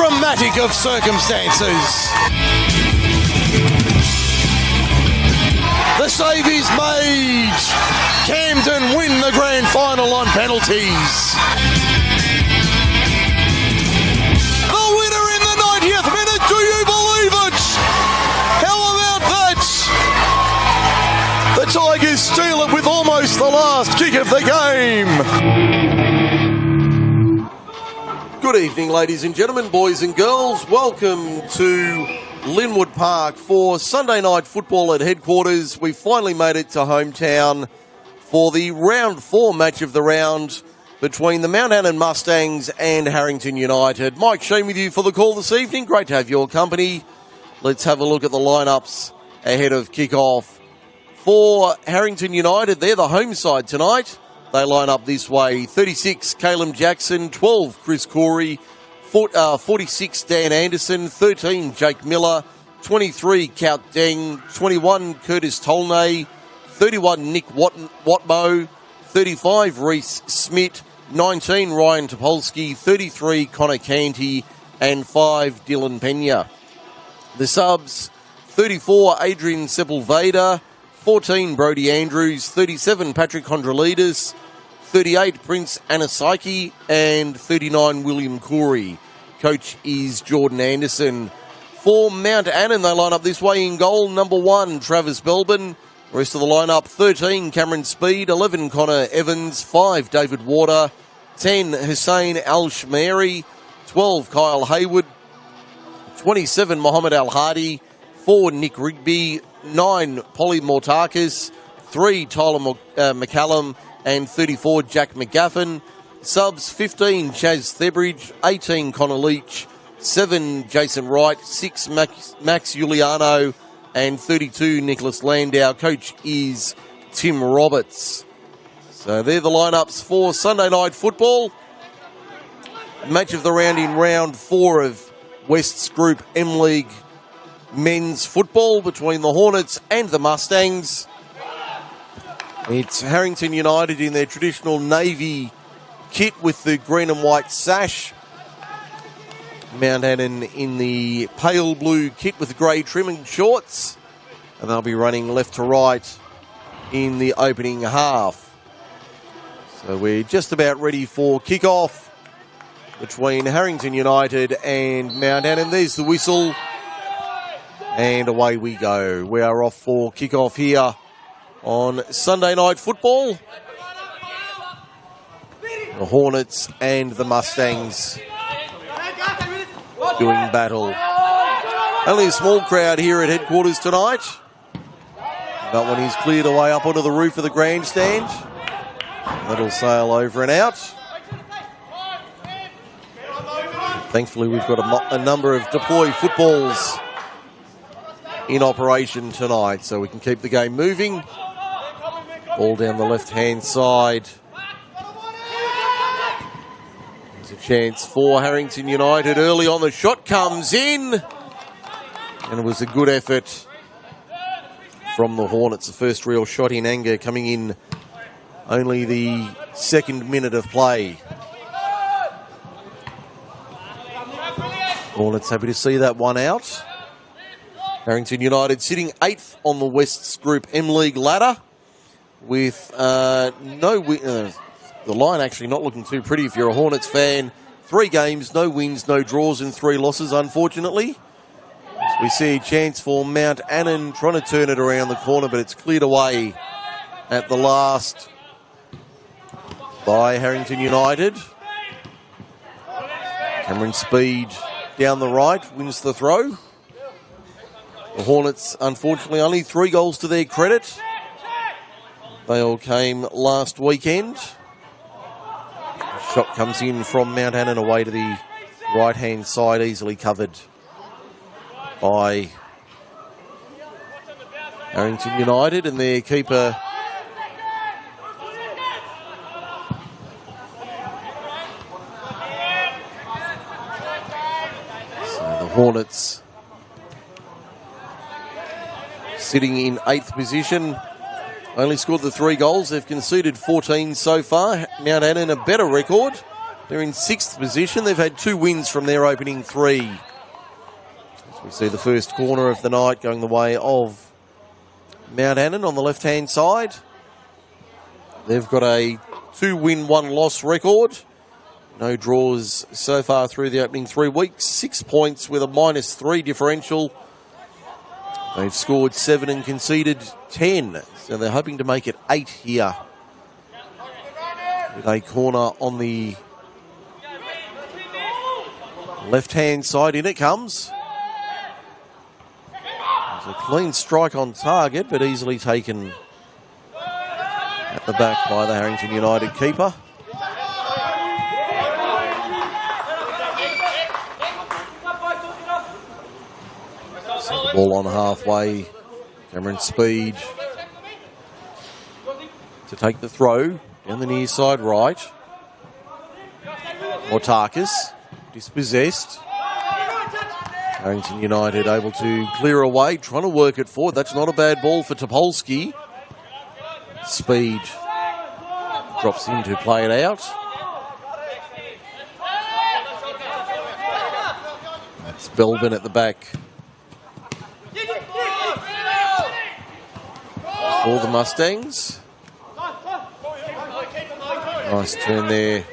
dramatic of circumstances. The save is made. Camden win the grand final on penalties. The winner in the 90th minute, do you believe it? How about that? The Tigers steal it with almost the last kick of the game. Good evening, ladies and gentlemen, boys and girls. Welcome to Linwood Park for Sunday night football at headquarters. We finally made it to hometown for the round 4 match of the round between the Mount Annan Mustangs and Harrington United. Mike Sheen with you for the call this evening. Great to have your company. Let's have a look at the lineups ahead of kick-off. For Harrington United, they're the home side tonight. They line up this way: 36, Caleb Jackson; 12, Chris Corey; 46, Dan Anderson; 13, Jake Miller; 23, Kaut Deng; 21, Curtis Tolnay; 31, Nick Watmo; 35, Reece Smith; 19, Ryan Topolsky; 33, Connor Canty; and 5, Dylan Pena. The subs: 34, Adrian Sepulveda; 14, Brody Andrews; 37, Patrick Hondrolidis; 38, Prince Anasaki; and 39, William Corey. Coach is Jordan Anderson. For Mount Annan, they line up this way in goal: number 1, Travis Belbin; rest of the lineup: 13, Cameron Speed; 11, Connor Evans; 5, David Water; 10, Hussein Al-Shmeri; 12, Kyle Hayward; 27, Mohammed Al-Hadi; 4, Nick Rigby; 9, Polly Mortakis; 3, Tyler McCallum; and 34, Jack McGaffin. Subs: 15, Chaz Thebridge; 18, Connor Leach; 7, Jason Wright; 6, Max Giuliano; and 32, Nicholas Landau. Coach is Tim Roberts. So they're the lineups for Sunday night football. Match of the round in round 4 of West's Group M League men's football between the Hornets and the Mustangs. It's Harrington United in their traditional navy kit with the green and white sash. Mount Annan in the pale blue kit with grey trim and shorts. And they'll be running left to right in the opening half. So we're just about ready for kick-off between Harrington United and Mount Annan. There's the whistle. And away we go. We are off for kick-off here on Sunday night football. The Hornets and the Mustangs doing battle. Only a small crowd here at headquarters tonight. That one is cleared away up onto the roof of the grandstand. That'll sail over and out. Thankfully, we've got a number of deploy footballs in operation tonight, so we can keep the game moving. Ball down the left-hand side. There's a chance for Harrington United early on. The shot comes in, and it was a good effort from the Hornets. The first real shot in anger coming in only the second minute of play. Hornets happy to see that one out. Harrington United sitting 8th on the West's Group M League ladder with no win. The line actually not looking too pretty if you're a Hornets fan. 3 games, no wins, no draws and 3 losses, unfortunately. So we see a chance for Mount Annan trying to turn it around the corner, but it's cleared away at the last by Harrington United. Cameron Speed down the right wins the throw. The Hornets, unfortunately, only 3 goals to their credit. They all came last weekend. Shot comes in from Mount Annan away to the right-hand side, easily covered by Harrington United and their keeper. So the Hornets sitting in 8th position. Only scored the 3 goals. They've conceded 14 so far. Mount Annan a better record. They're in 6th position. They've had 2 wins from their opening 3. As we see the first corner of the night going the way of Mount Annan on the left-hand side. They've got a 2-win, 1-loss record. No draws so far through the opening 3 weeks. 6 points with a -3 differential. They've scored 7 and conceded 10. So they're hoping to make it 8 here. With a corner on the left-hand side. In it comes. There's a clean strike on target, but easily taken at the back by the Harrington United keeper. So the ball on halfway. Cameron Speed to take the throw down the near side right. Mortakis dispossessed. Harrington United able to clear away, trying to work it forward. That's not a bad ball for Topolsky. Speed drops in to play it out. That's Belbin at the back for the Mustangs. Nice turn there.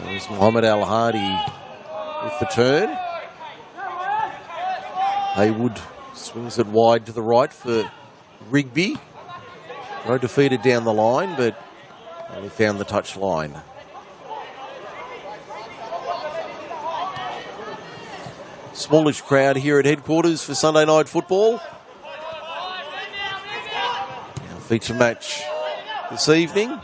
There's Mohammed Al Hadi with the turn. Haywood swings it wide to the right for Rigby. No defeated down the line, but only found the touch line. Smallish crowd here at headquarters for Sunday night football. Feature match this evening.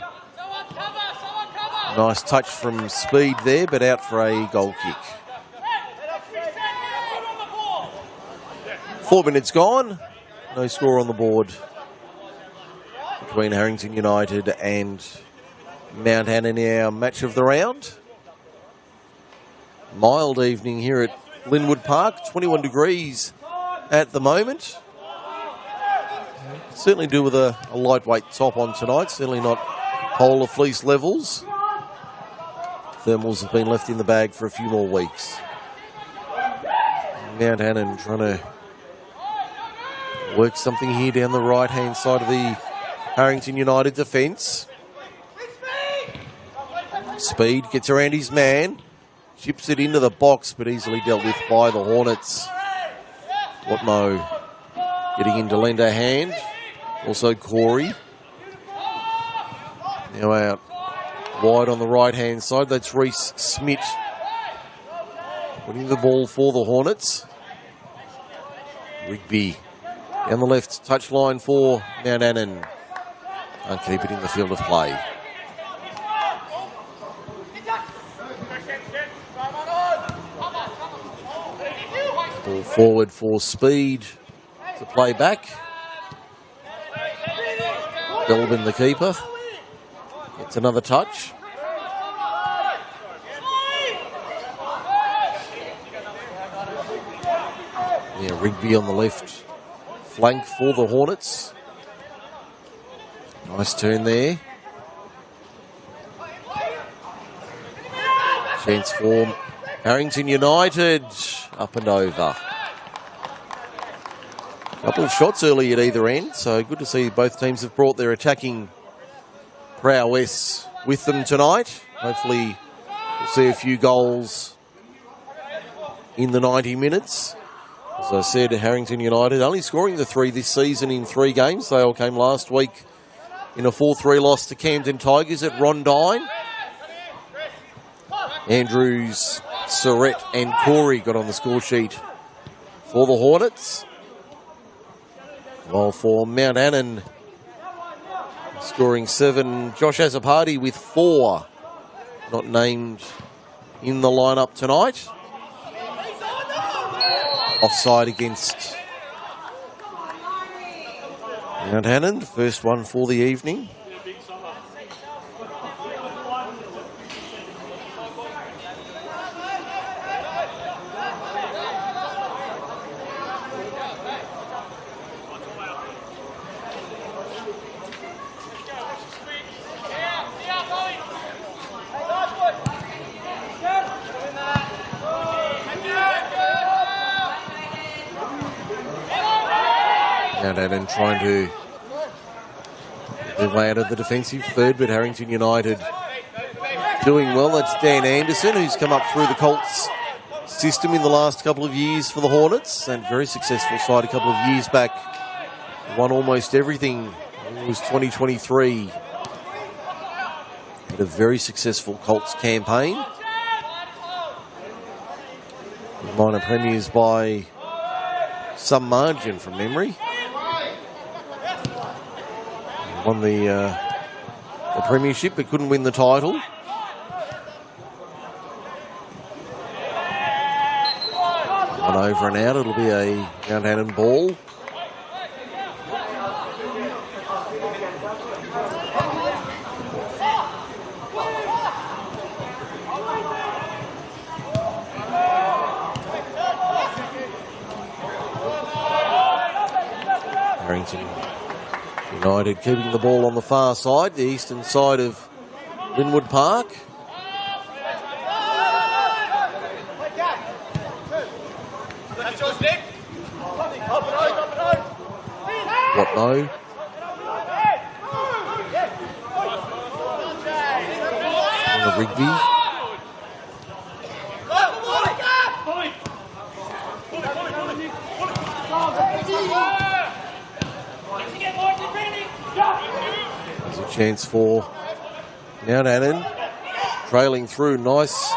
Nice touch from Speed there, but out for a goal kick. 4 minutes gone. No score on the board between Harrington United and Mount Annan in our match of the round. Mild evening here at Linwood Park. 21 degrees at the moment. Certainly do with a lightweight top on tonight. Certainly not polar fleece levels. Thermals have been left in the bag for a few more weeks. Mount Annan trying to work something here down the right-hand side of the Harrington United defence. Speed gets around his man. Chips it into the box, but easily dealt with by the Hornets. Watmo getting in to lend a hand. Also Corey. Now out wide on the right-hand side. That's Reece Smith putting the ball for the Hornets. Rigby down the left touchline for Mount Annan. Can't keep it in the field of play. Ball forward for Speed to play back. Belbin, the keeper, gets another touch. Yeah, Rigby on the left flank for the Hornets. Nice turn there. Chance for Harrington United, up and over. Couple of shots early at either end, so good to see both teams have brought their attacking prowess with them tonight. Hopefully we'll see a few goals in the 90 minutes. As I said, Harrington United only scoring the 3 this season in 3 games. They all came last week in a 4-3 loss to Camden Tigers at Rondine. Andrews, Surrett and Corey got on the score sheet for the Hornets. While for Mount Annan, scoring 7, Josh Azzopardi with 4. Not named in the lineup tonight. Offside against Mount Annan, first one for the evening. Mount Annan trying to get their way out of the defensive third, but Harrington United doing well. That's Dan Anderson, who's come up through the Colts system in the last couple of years for the Hornets, and very successful side a couple of years back. Won almost everything. It was 2023. Had a very successful Colts campaign. Minor premiers by some margin from memory. Won the premiership but couldn't win the title. One over and out, it'll be a Mount Annan ball. Harrington United keeping the ball on the far side, the eastern side of Linwood Park. What no? Rigby. There's a chance for Mount Annan. Trailing through. Nice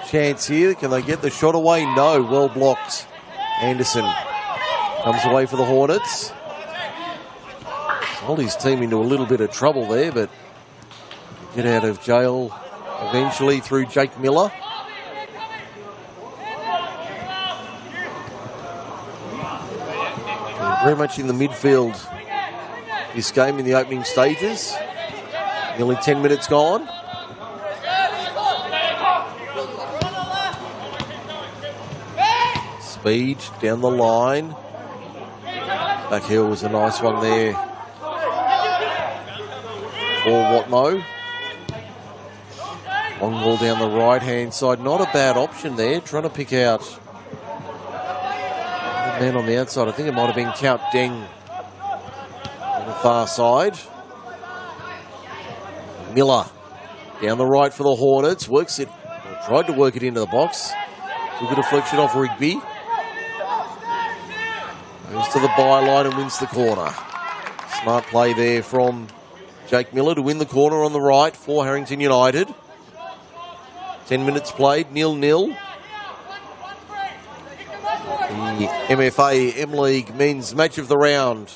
chance here. Can they get the shot away? No. Well blocked. Anderson comes away for the Hornets. Hold his team into a little bit of trouble there, but get out of jail eventually through Jake Miller. Very much in the midfield this game in the opening stages. Nearly 10 minutes gone. Speed down the line. Back heel was a nice one there for Watmo. Long ball down the right-hand side. Not a bad option there. Trying to pick out the man on the outside. I think it might have been Count Deng on the far side. Miller down the right for the Hornets. Works it. Tried to work it into the box. Took a deflection off Rigby. Goes to the byline and wins the corner. Smart play there from Jake Miller to win the corner on the right for Harrington United. 10 minutes played, 0-0. The MFA M-League Men's Match of the Round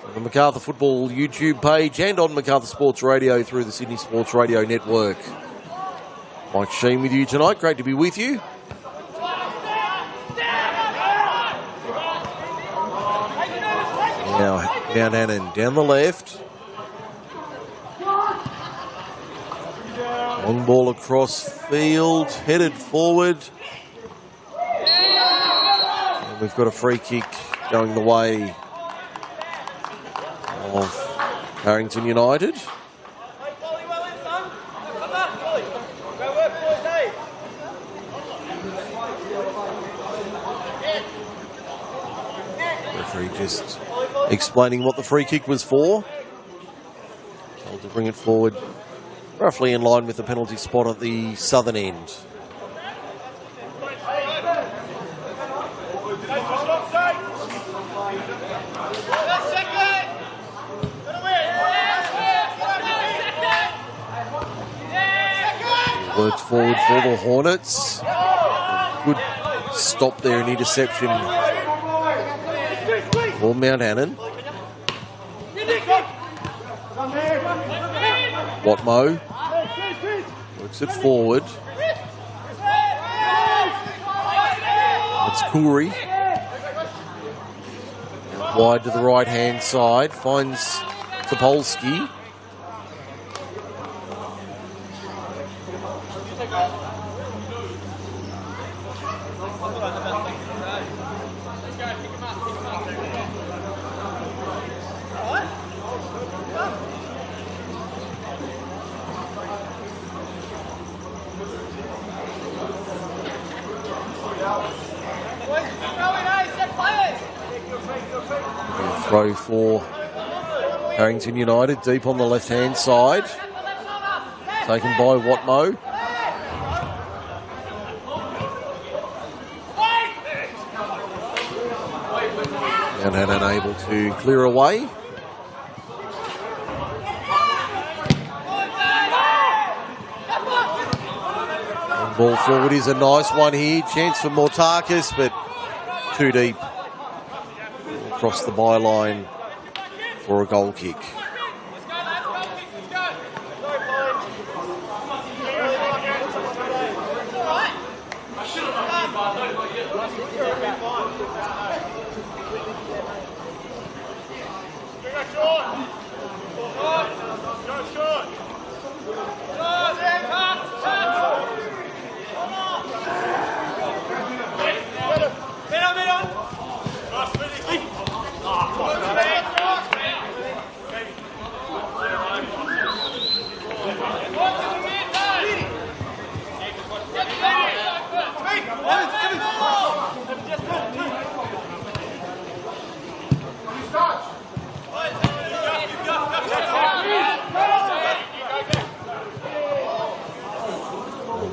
on the Macarthur Football YouTube page and on Macarthur Sports Radio through the Sydney Sports Radio Network. Mike Sheen with you tonight. Great to be with you. Now Mount Annan down the left. Long ball across field, headed forward. And we've got a free kick going the way of Harrington United. Referee just explaining what the free kick was for. Told to bring it forward roughly in line with the penalty spot at the southern end. Worked forward for the Hornets. Good stop there, an interception for Mount Annan. Watmo works it forward. It's Coorey. Wide to the right-hand side. Finds Topolsky. Throw for Harrington United, deep on the left-hand side. Taken by Watmo. And Annan able to clear away. And ball forward is a nice one here. Chance for Mortakis, but too deep. Across the byline for a goal kick.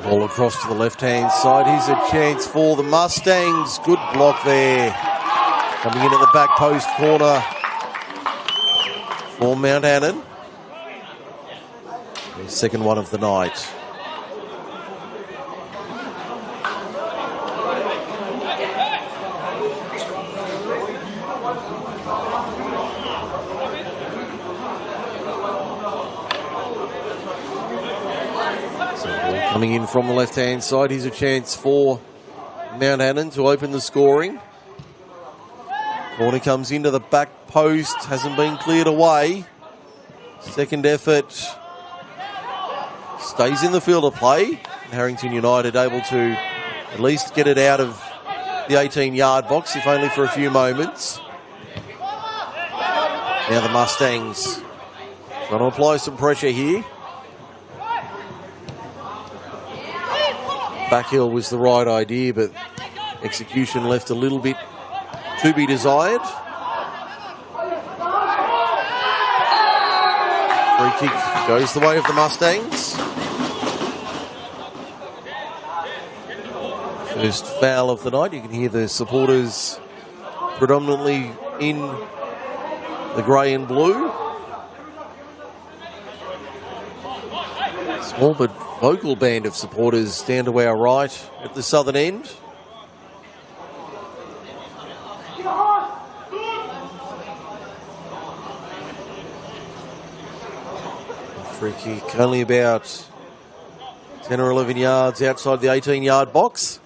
Ball across to the left-hand side. Here's a chance for the Mustangs. Good block there. Coming in at the back post corner for Mount Annan. His second one of the night. Coming in from the left-hand side, here's a chance for Mount Annan to open the scoring. Corner comes into the back post, hasn't been cleared away. Second effort stays in the field of play. Harrington United able to at least get it out of the 18-yard box, if only for a few moments. Now the Mustangs trying to apply some pressure here. Backhill was the right idea, but execution left a little bit to be desired. Free kick goes the way of the Mustangs. First foul of the night. You can hear the supporters predominantly in the grey and blue. Small but vocal band of supporters down to our right at the southern end. Free kick only about 10 or 11 yards outside the 18-yard box.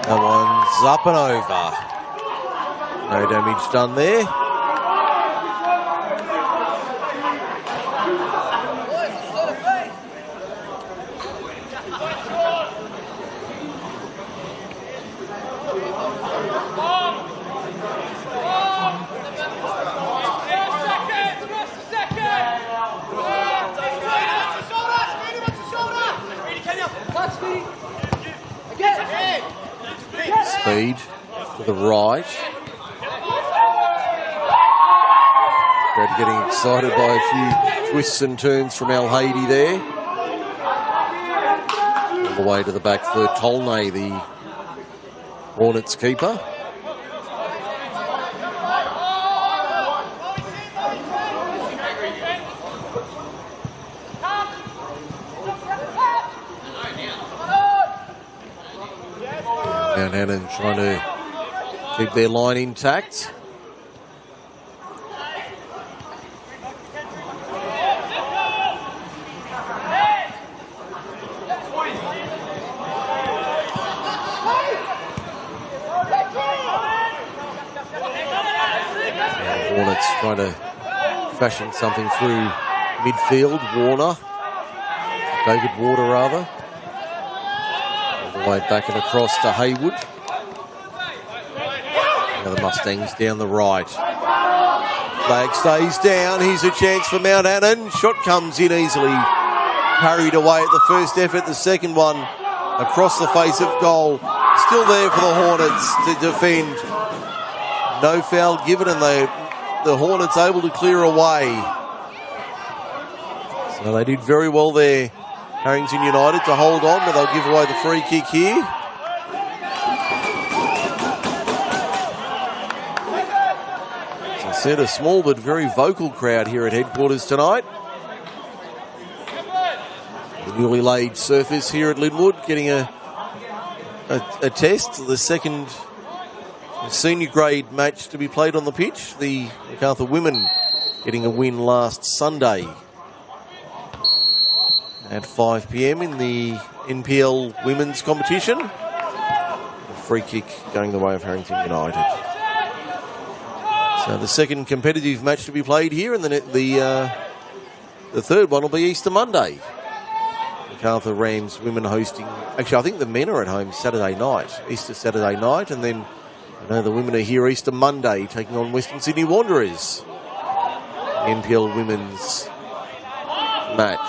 That one's up and over. No damage done there. Speed to the right. Brad getting excited by a few twists and turns from Al Hady there. All the way to the back for Tolnay, the Hornets keeper. Mount Annan trying to keep their line intact. Hornets trying to fashion something through midfield. David Warner rather. Way back and across to Haywood. Now the Mustangs down the right. Flag stays down. Here's a chance for Mount Annan. Shot comes in easily. Parried away at the first effort. The second one across the face of goal. Still there for the Hornets to defend. No foul given, and the Hornets able to clear away. So they did very well there, Harrington United, to hold on, but they'll give away the free kick here. As I said, a small but very vocal crowd here at headquarters tonight. The newly laid surface here at Linwood getting a test, the second senior grade match to be played on the pitch. The Macarthur women getting a win last Sunday at 5 p.m. in the NPL women's competition. A free kick going the way of Harrington United. So the second competitive match to be played here, and the third one will be Easter Monday. Macarthur Rams women hosting, actually I think the men are at home Saturday night, Easter Saturday night, and then I know the women are here Easter Monday taking on Western Sydney Wanderers. NPL women's match.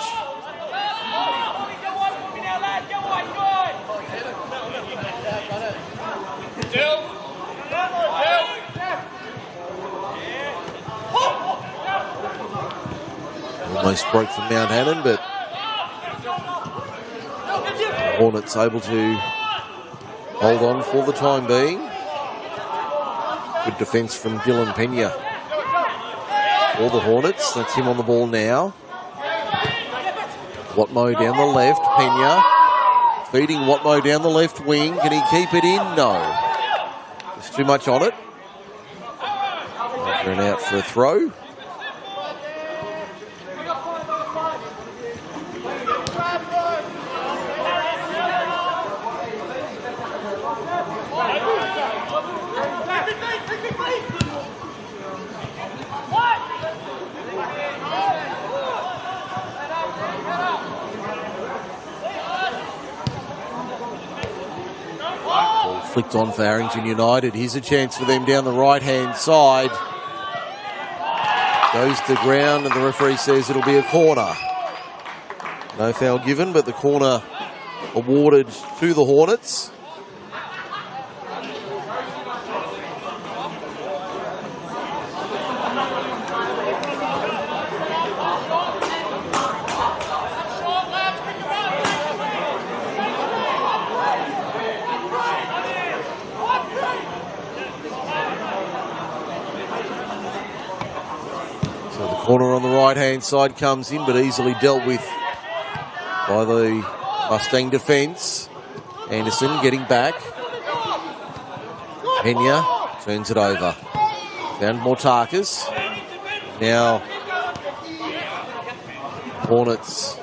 Almost broke from Mount Annan, but Hornets able to hold on for the time being. Good defence from Dylan Pena for the Hornets. That's him on the ball now. Watmo down the left. Pena feeding Watmo down the left wing. Can he keep it in? No. There's too much on it. Over and out for a throw. Flicked on for Harrington United. Here's a chance for them down the right-hand side. Goes to ground, and the referee says it'll be a corner. No foul given, but the corner awarded to the Hornets. Corner on the right-hand side comes in, but easily dealt with by the Mustang defence. Anderson getting back. Pena turns it over. Found Mortakis. Now Hornets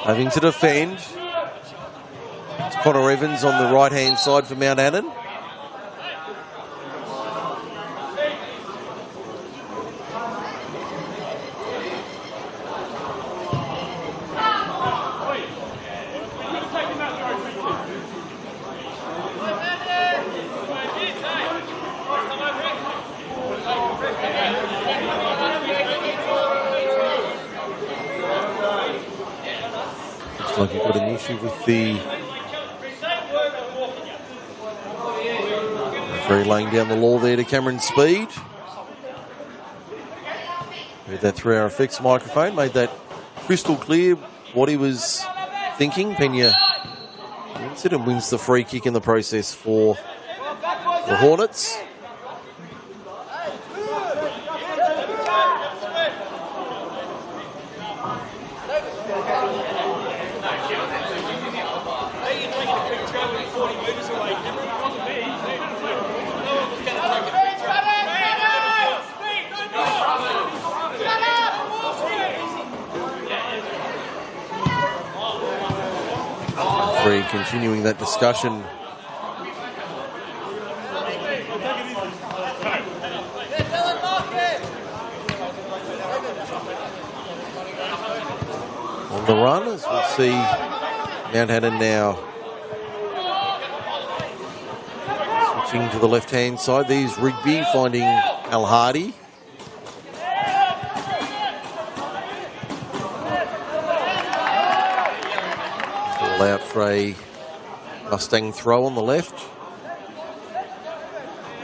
having to defend. It's Connor Evans on the right-hand side for Mount Annan. Like you've got an issue with the referee laying down the law there to Cameron Speed. Heard that through our effects microphone, made that crystal clear what he was thinking. Pena wins it and wins the free kick in the process for the Hornets. Continuing that discussion. On the run, as we'll see Mount Annan now switching to the left-hand side. There's Rigby finding Al Hardy. out for a Mustang throw on the left.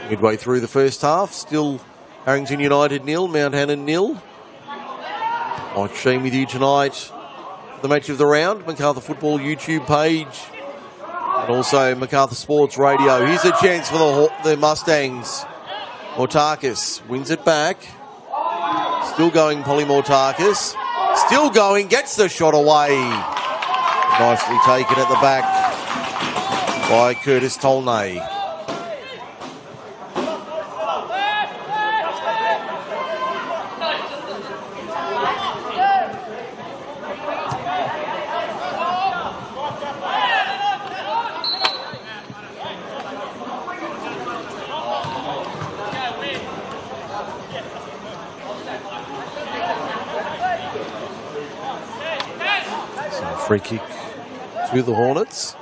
Midway through the first half, still Harrington United 0, Mount Annan 0. Mike Sheen with you tonight for the match of the round, Macarthur Football YouTube page, and also Macarthur Sports Radio. Here's a chance for the Mustangs. Mortakis wins it back. Still going, Polly Mortakis. Still going, gets the shot away. Nicely taken at the back by Curtis Tolnay. Free kick to the Hornets.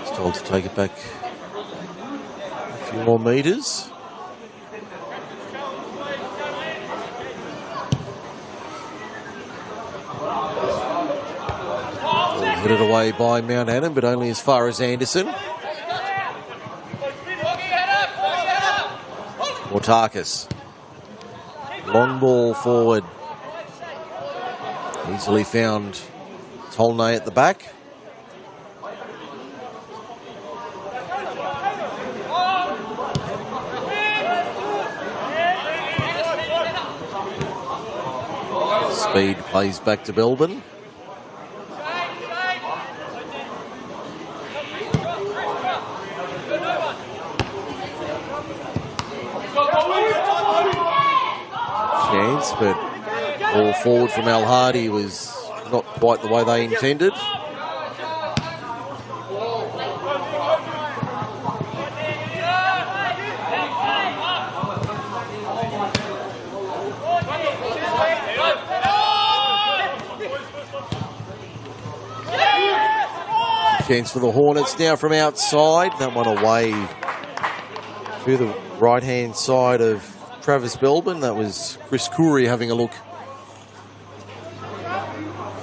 It's told to take it back a few more metres. Headed away by Mount Annan, but only as far as Anderson. Mortakis. Long ball forward. Easily found Tolnay at the back. Speed plays back to Belbin. Chance, but ball forward from Al Hardy was not quite the way they intended. Chance for the Hornets now from outside. That one away to the right-hand side of Travis Belbin. That was Chris Coorey having a look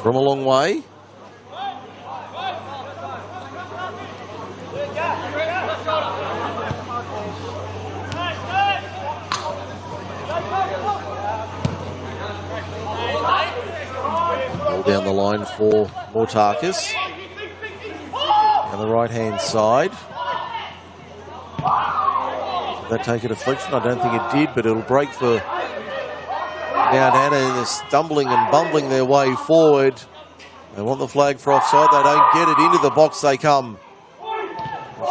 from a long way. Ball down the line for Mortakis. On the right-hand side. Did that take a deflection? I don't think it did, but it'll break for Mount Annan. They're stumbling and bumbling their way forward. They want the flag for offside. They don't get it. Into the box they come.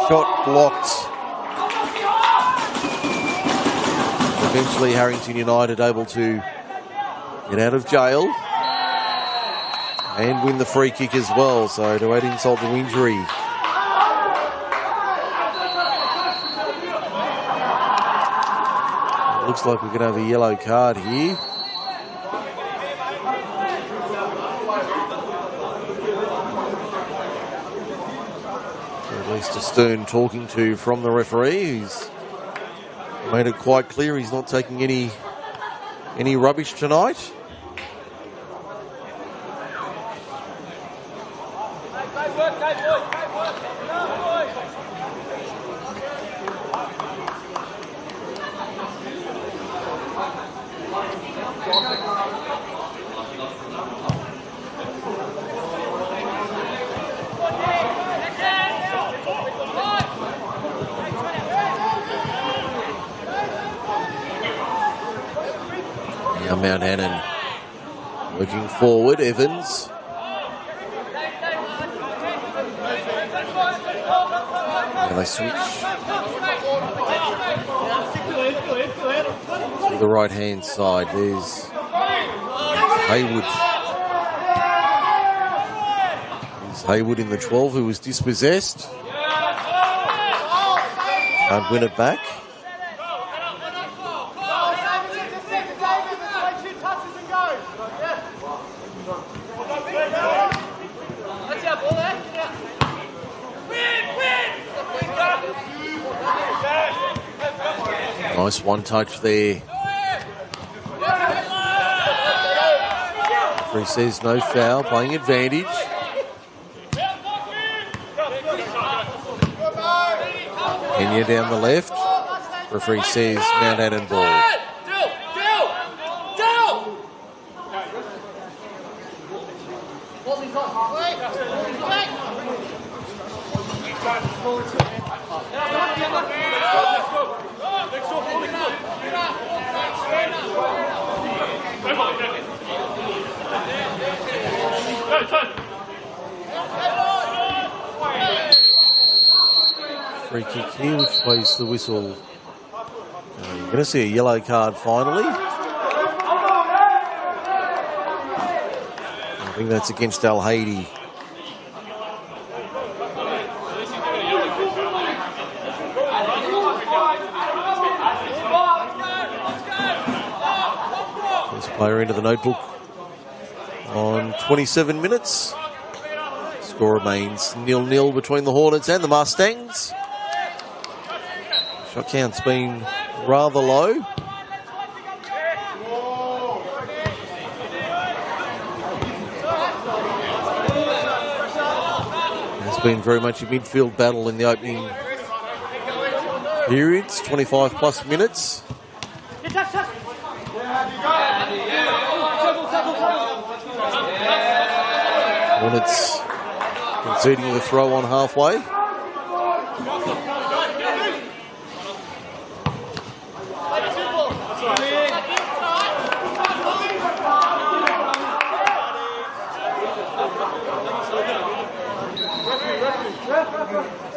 Shot blocked. Eventually Harrington United able to get out of jail and win the free kick as well. So to add insult to injury. Looks like we're going to have a yellow card here. So at least a stern talking to from the referee, who's made it quite clear he's not taking any rubbish tonight. Now Mount Annan looking forward, Evans. Now they switch to the right-hand side. There's Haywood. There's Haywood in the 12 who was dispossessed. Can't win it back. Nice one touch there. Referee says no foul, playing advantage. Kenya down the left. Referee says Mount Annan ball. Free kick here, which plays the whistle. You're going to see a yellow card finally. I think that's against Al Hady. First player into the notebook on 27 minutes. Score remains 0-0 between the Hornets and the Mustangs. Shot count's been rather low. It's been very much a midfield battle in the opening periods, 25 plus minutes. Hornets conceding the throw on halfway.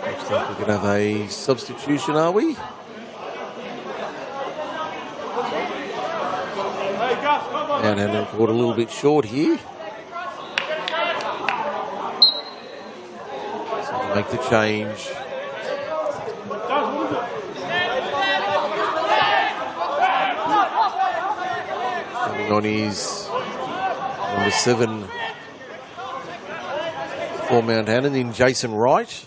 Looks like we're going to have a substitution, are we? And Annan caught a little bit short here. So to make the change. Coming on is number 7 for Mount Annan in Jason Wright.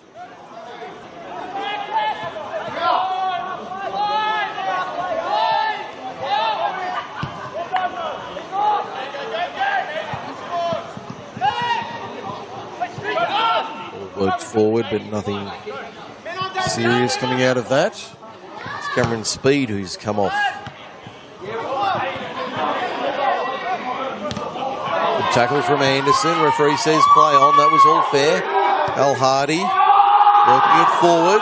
Worked forward, but nothing serious coming out of that. It's Cameron Speed who's come off. Good tackle from Anderson. Referee says play on. That was all fair. Al Hardy working it forward.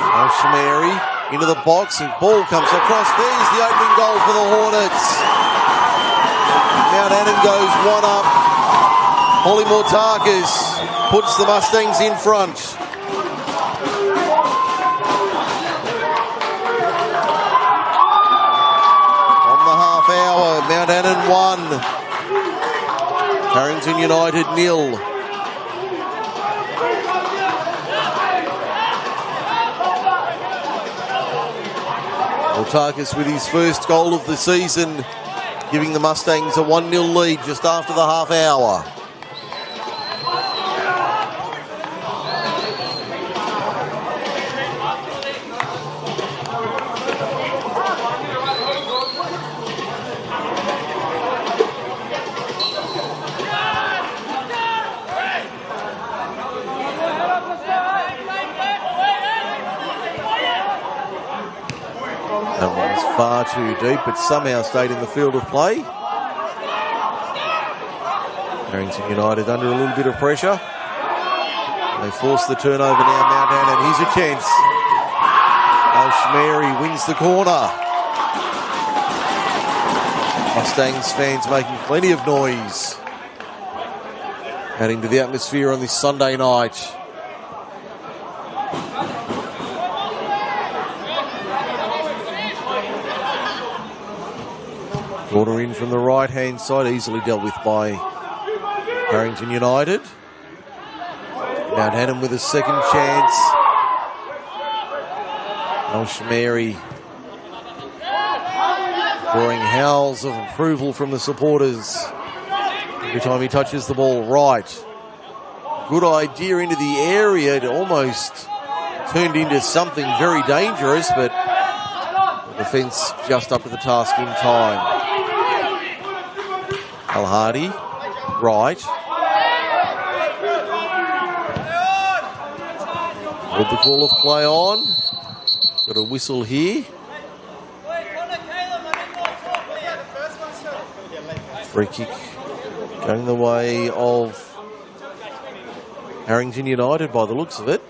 Al-Shamari into the box and ball comes across. There's the opening goal for the Hornets. Mount Annan goes one up. Holly Mortakis puts the Mustangs in front. On the half hour, Mount Annan 1. Harrington United 0. Mortakis with his first goal of the season, giving the Mustangs a 1-0 lead just after the half hour. That one was far too deep, but somehow stayed in the field of play. Harrington United under a little bit of pressure. They force the turnover now, Mount Annan. Here's a chance. Al-Shamari wins the corner. Mustangs fans making plenty of noise, adding to the atmosphere on this Sunday night. Corner in from the right-hand side, easily dealt with by Harrington United. Mount Annan with a second chance. Al-Shamari drawing howls of approval from the supporters every time he touches the ball. Right. Good idea into the area. It almost turned into something very dangerous, but Defence just up to the task in time. Al-Hardy, right. With the call of play on. Got a whistle here. Free kick going the way of Harrington United by the looks of it.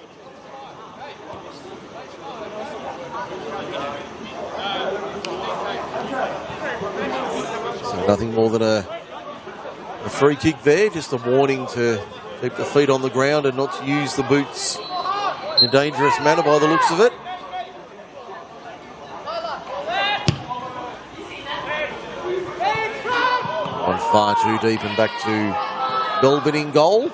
So nothing more than a free kick there, just a warning to keep the feet on the ground and not to use the boots in a dangerous manner by the looks of it. One far too deep and back to Belbin in goal.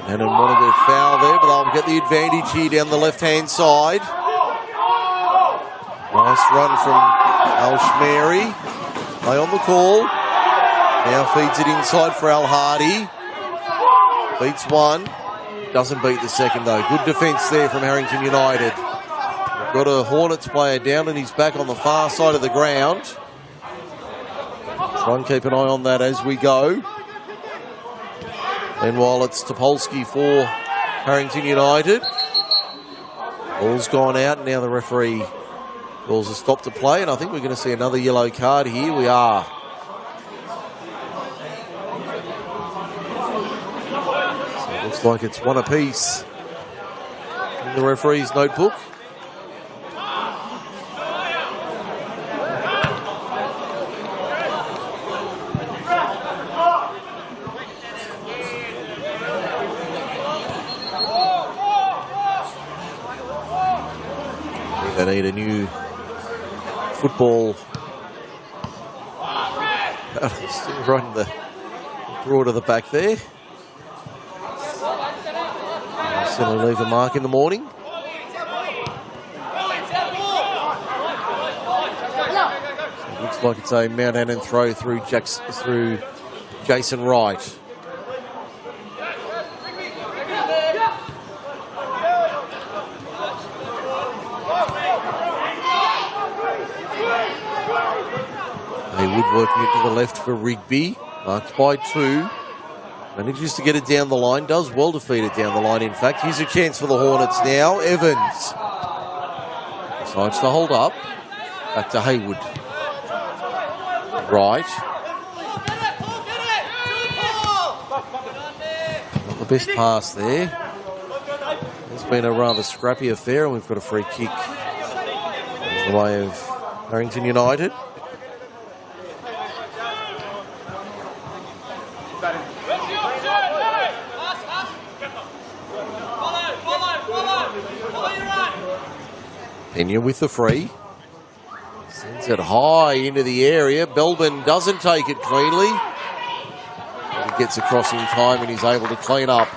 And Annan wanted a foul there, but they'll get the advantage here down the left-hand side. Nice run from Al-Shmeri. Play on the call. Now feeds it inside for Al-Hardy. Beats one. Doesn't beat the second, though. Good defence there from Harrington United. Got a Hornets player down and he's back on the far side of the ground. Try and keep an eye on that as we go. Meanwhile, it's Topolsky for Harrington United. Ball's gone out, and now the referee calls a stop to play, and I think we're going to see another yellow card here. We are. So it looks like it's one apiece in the referee's notebook. They need a new football. Still right in the broad of the back there. Certainly leave a mark in the morning. So it looks like it's a Mount Annan throw through Jason Wright. Working it to the left for Rigby, marked by 2. Manages to get it down the line, does well to feed it down the line, in fact. Here's a chance for the Hornets now. Evans decides to hold up. Back to Haywood. Right. Not the best pass there. It's been a rather scrappy affair, and we've got a free kick in the way of Harrington United. Pena with the free. Sends it high into the area. Belbin doesn't take it cleanly. He gets across in time and he's able to clean up.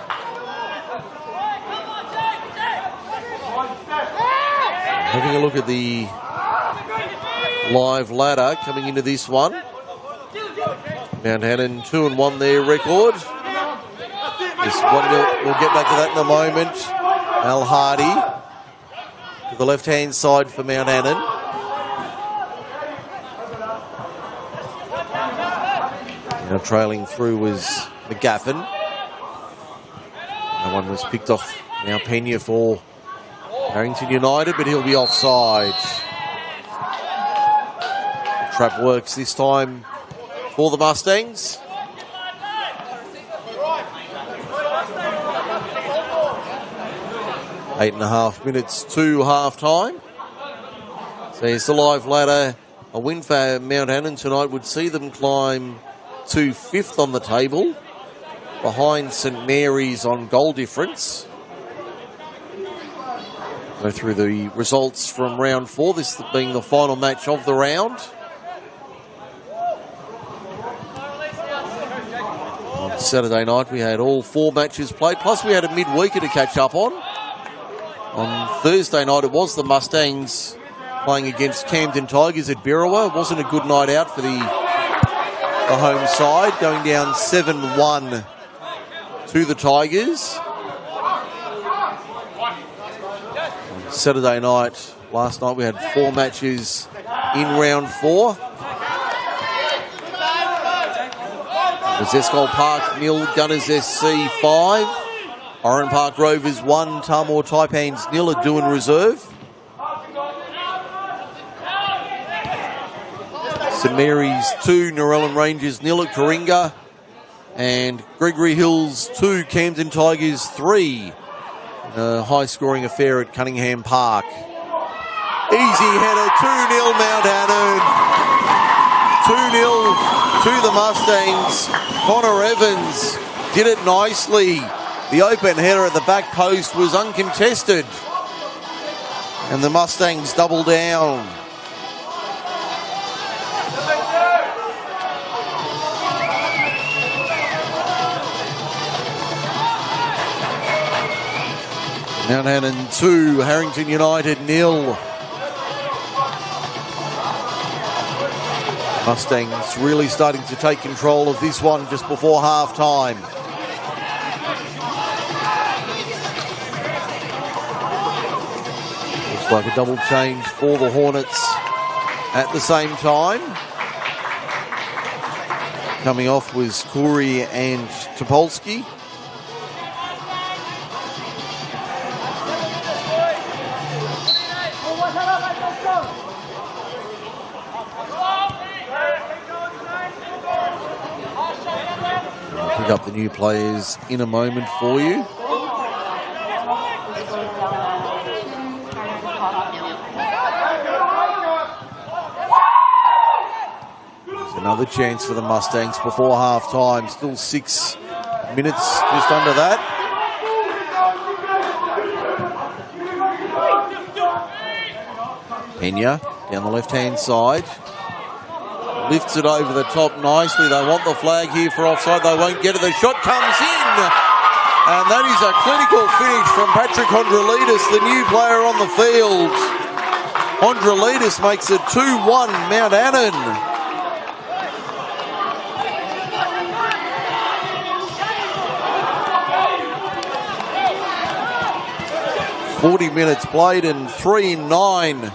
Having a look at the live ladder coming into this one. Mount Annan 2-1 their record. This 1-0, we'll get back to that in a moment. Al-Hardy to the left-hand side for Mount Annan. Now trailing through was McGaffin. That one was picked off now Pena for Harrington United, but he'll be offside. The trap works this time for the Mustangs. Eight and a half minutes to half-time. So it's the live ladder. A win for Mount Annan tonight would see them climb to 5th on the table, behind St Mary's on goal difference. Go through the results from round 4, this being the final match of the round. On Saturday night we had all 4 matches played, plus we had a midweeker to catch up on. On Thursday night, it was the Mustangs playing against Camden Tigers at Birrawa. It wasn't a good night out for the home side, going down 7-1 to the Tigers. Saturday night, last night we had 4 matches in round 4. Zescol Park 0, Gunners SC 5. Oran Park Rovers 1, Tamor Taipans 0 at Doohan Reserve. St Mary's 2, Narellan Rangers 0 at Coringa. And Gregory Hills 2, Camden Tigers 3. A high-scoring affair at Cunningham Park. Easy header, 2-0 Mount Annan. 2-0 to the Mustangs. Connor Evans did it nicely. The open header at the back post was uncontested. And the Mustangs double down. Mount Annan 2, Harrington United 0. Mustangs really starting to take control of this one just before half-time. Looks like a double change for the Hornets at the same time. Coming off was Corey and Topolsky. Up the new players in a moment for you. There's another chance for the Mustangs before half-time. Still 6 minutes just under that. Pena down the left-hand side. Lifts it over the top nicely. They want the flag here for offside. They won't get it. The shot comes in. And that is a clinical finish from Patrick Hondrolidis, the new player on the field. Hondrolidis makes it 2-1 Mount Annan. .40 minutes played and 3-9.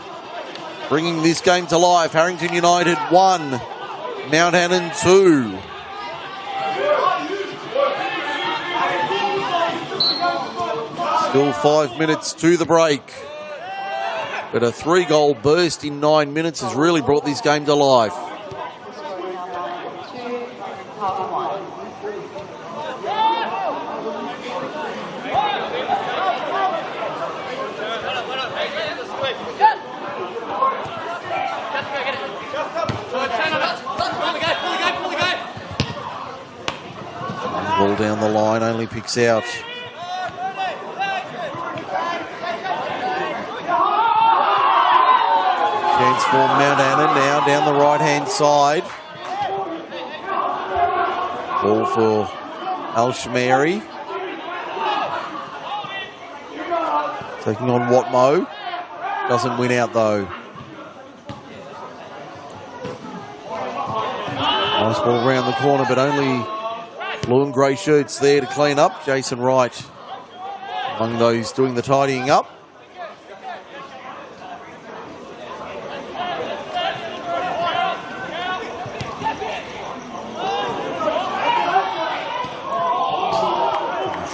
Bringing this game to life. Harrington United 1, Mount Annan 2. Still 5 minutes to the break. But a 3-goal burst in 9 minutes has really brought this game to life. Ball down the line, only picks out. Chance for Mount Annan now down the right-hand side. Ball for Al-Shamari. Taking on Watmo. Doesn't win out though. Nice ball round the corner, but only blue and grey shirts there to clean up. Jason Wright among those doing the tidying up.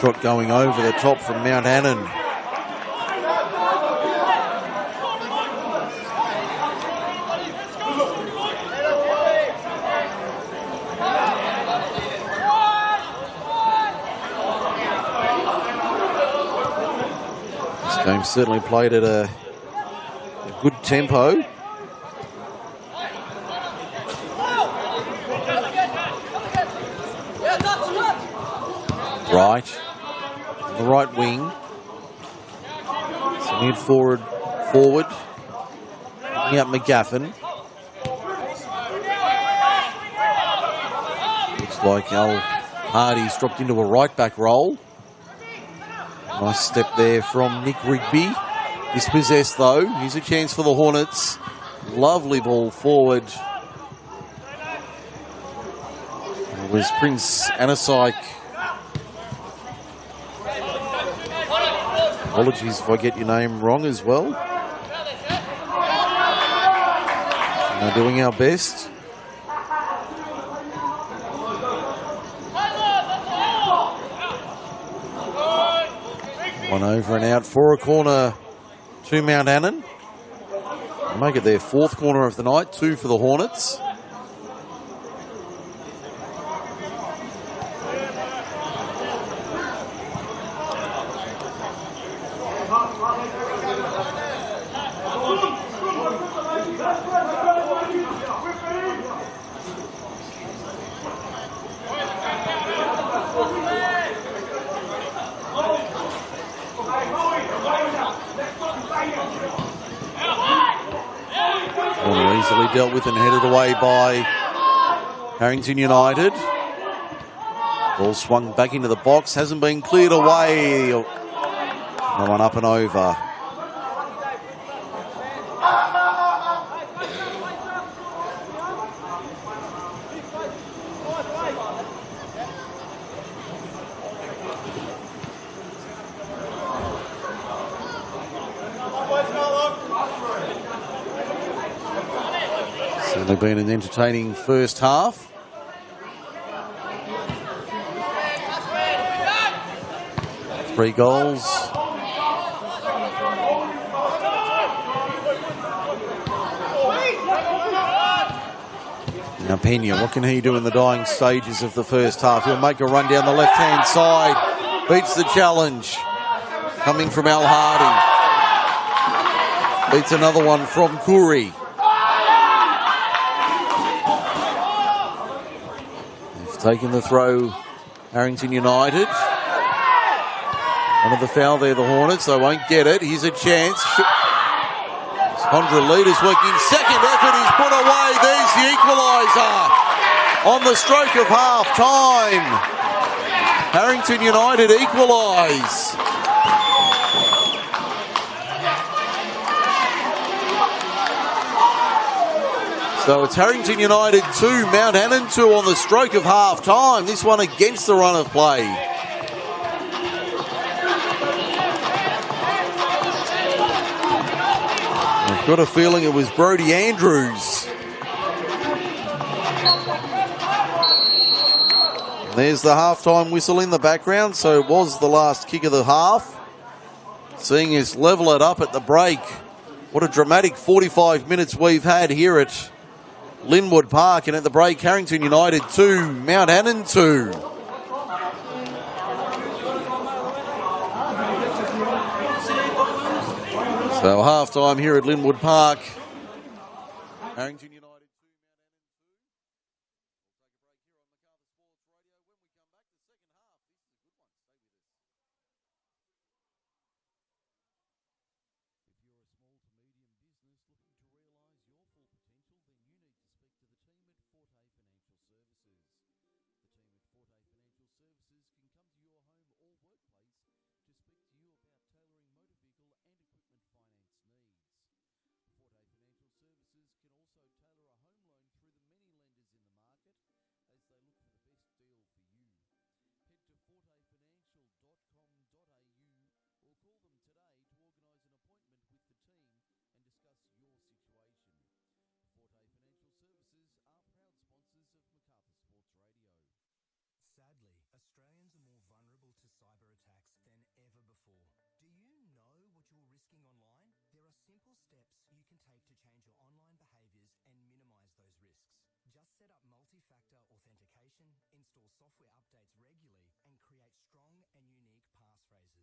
Shot going over the top from Mount Annan. Game certainly played at a good tempo. Right, the right wing. So mid forward. Picking up McGaffin. Looks like Al Hardy's dropped into a right back role. Nice step there from Nick Rigby. Dispossessed though. Here's a chance for the Hornets. Lovely ball forward. It was Prince Anasyke. Apologies if I get your name wrong as well. We're doing our best. One over and out for a corner to Mount Annan. Make it their fourth corner of the night, 2 for the Hornets. Corner easily dealt with and headed away by Harrington United. Ball swung back into the box, hasn't been cleared away. No one up and over. Certainly been an entertaining first half. Three goals. Now Pena, what can he do in the dying stages of the first half? He'll make a run down the left-hand side. Beats the challenge. Coming from Al Hardy. Beats another one from Kuri. Taking the throw, Harrington United. One of the foul there, the Hornets. They won't get it. Here's a chance. Hondra leaders working. Second effort is put away. There's the equaliser on the stroke of half time. Harrington United equalise. So it's Harrington United 2, Mount Annan 2 on the stroke of half time. This one against the run of play. I've got a feeling it was Brodie Andrews. And there's the halftime whistle in the background, so it was the last kick of the half. Seeing us level it up at the break. What a dramatic 45 minutes we've had here at Linwood Park, and at the break, Harrington United 2, Mount Annan 2. So half-time here at Linwood Park. Harrington United 2, Mount Annan 2. Sadly, Australians are more vulnerable to cyber attacks than ever before. Do you know what you're risking online? There are simple steps you can take to change your online behaviours and minimise those risks. Just set up multi-factor authentication, install software updates regularly, and create strong and unique passphrases.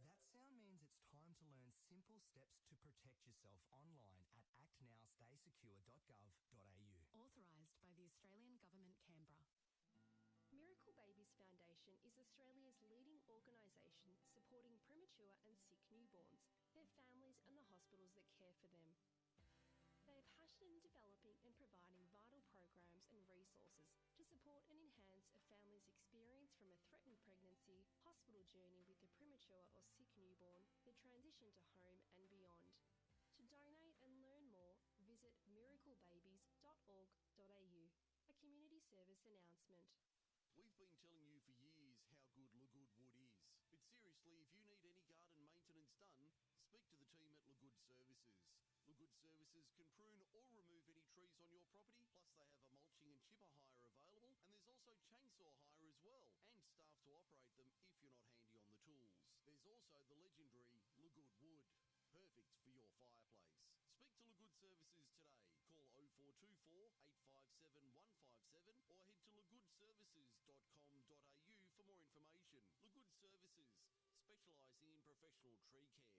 That sound means it's time to learn simple steps to protect yourself online at actnowstaysecure.gov.au. Authorised by the Australian Government, Canberra. Miracle Babies Foundation is Australia's leading organisation supporting premature and sick newborns, their families and the hospitals that care for them. They are passionate in developing and providing vital programs and resources to support and enhance a family's experience from a threatened pregnancy, hospital journey with a premature or sick newborn, the transition to home and beyond. To donate and learn more, visit miraclebabies.org.au. A community service announcement. We've been telling you for years how good Lagood Wood is. But seriously, if you need Services. Lagood Services can prune or remove any trees on your property, plus they have a mulching and chipper hire available, and there's also chainsaw hire as well, and staff to operate them if you're not handy on the tools. There's also the legendary Lagood Wood. Perfect for your fireplace. Speak to Lagood Services today. Call 0424 857 157 or head to lagoodservices.com.au for more information. Lagood Services, specialising in professional tree care.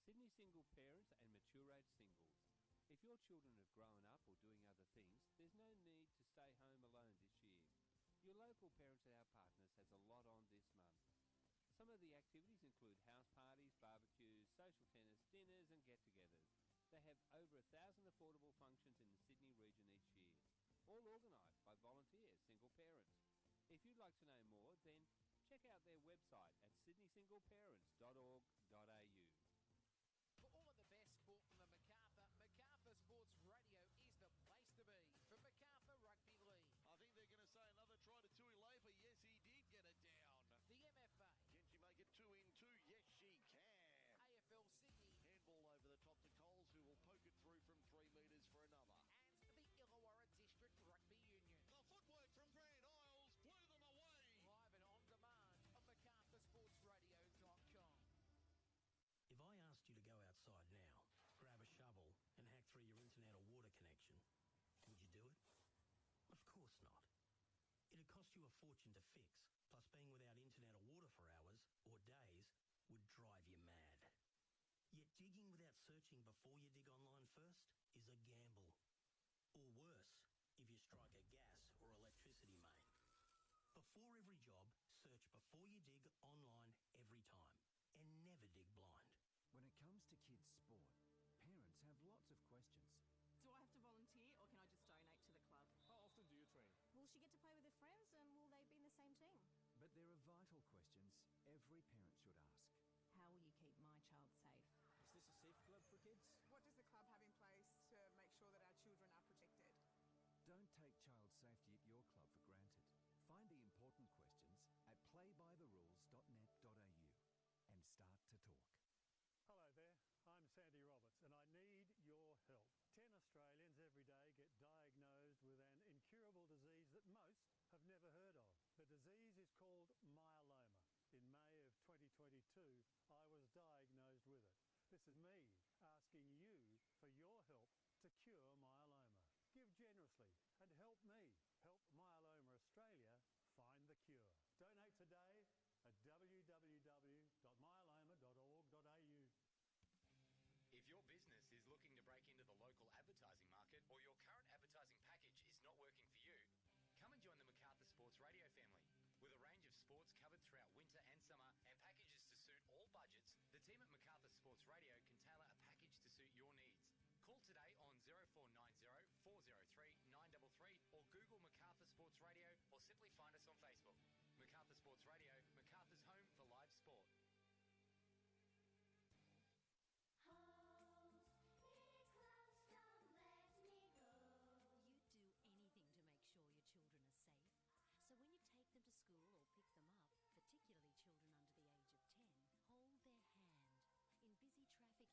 Sydney single parents and mature age singles. If your children have grown up or doing other things, there's no need to stay home alone this year. Your local Parents at Our Partners has a lot on this month. Some of the activities include house parties, barbecues, social tennis, dinners and get-togethers. They have over 1,000 affordable functions in the Sydney region each year, all organised by volunteer single parents. If you'd like to know more, then check out their website at sydneysingleparents.org.au. For all of the best sport from the Macarthur, Macarthur Sports Radio is the place to be. From Macarthur Rugby League. I think they're going to say another try to Tui Labour. Yes, he did get it down. The MFA. Can she make it 2 in 2? Yes, she can. AFL Sydney. Handball over the top to Coles, who will poke it through from 3 metres for another. And the Illawarra District Rugby Union. The footwork from Grand Isles blew them away. Live and on demand on MacarthurSportsRadio.com. If I asked you to go outside now, grab a shovel and hack through your internet or water connection, would you do it? Of course not. It'd cost you a fortune to fix, plus being without internet or water for hours or days would drive you mad. Yet digging without searching before you dig online first is a gamble. Or worse, if you strike a gas or electricity main. Before every job, search before you dig online every time, and never dig blind. When it comes to kids' sport, parents have lots of questions. Do I have to volunteer or can I just donate to the club? How often do you train? Will she get to play with her friends and will they be in the same team? But there are vital questions every parent should ask. How will you keep my child safe? Is this a safe club for kids? What does the club have in place to make sure that our children are protected? Don't take child safety at your club for granted. Find the important questions at playbytherules.net.au and start to talk. Hello there, I'm Sandy Roberts and I need your help. 10 Australians every day get diagnosed with an incurable disease that most have never heard of. The disease is called myeloma. In May of 2022, I was diagnosed with it. This is me asking you for your help to cure myeloma. Give generously and help me help Myeloma Australia find the cure. Donate today at www.myeloma.org.au. If your business is looking to break into the local advertising market or your current advertising package is not working for you, come and join the Macarthur Sports Radio family. With a range of sports covered throughout winter and summer and packages to suit all budgets, the team at Macarthur Sports Radio can tailor a package to suit your needs. Call today on 0490 403 933 or Google Macarthur Sports Radio or simply find us on Facebook. Macarthur Sports Radio, Macarthur's home for live sport. So when you take them to school or pick them up, particularly children under the age of 10, hold their hand. In busy traffic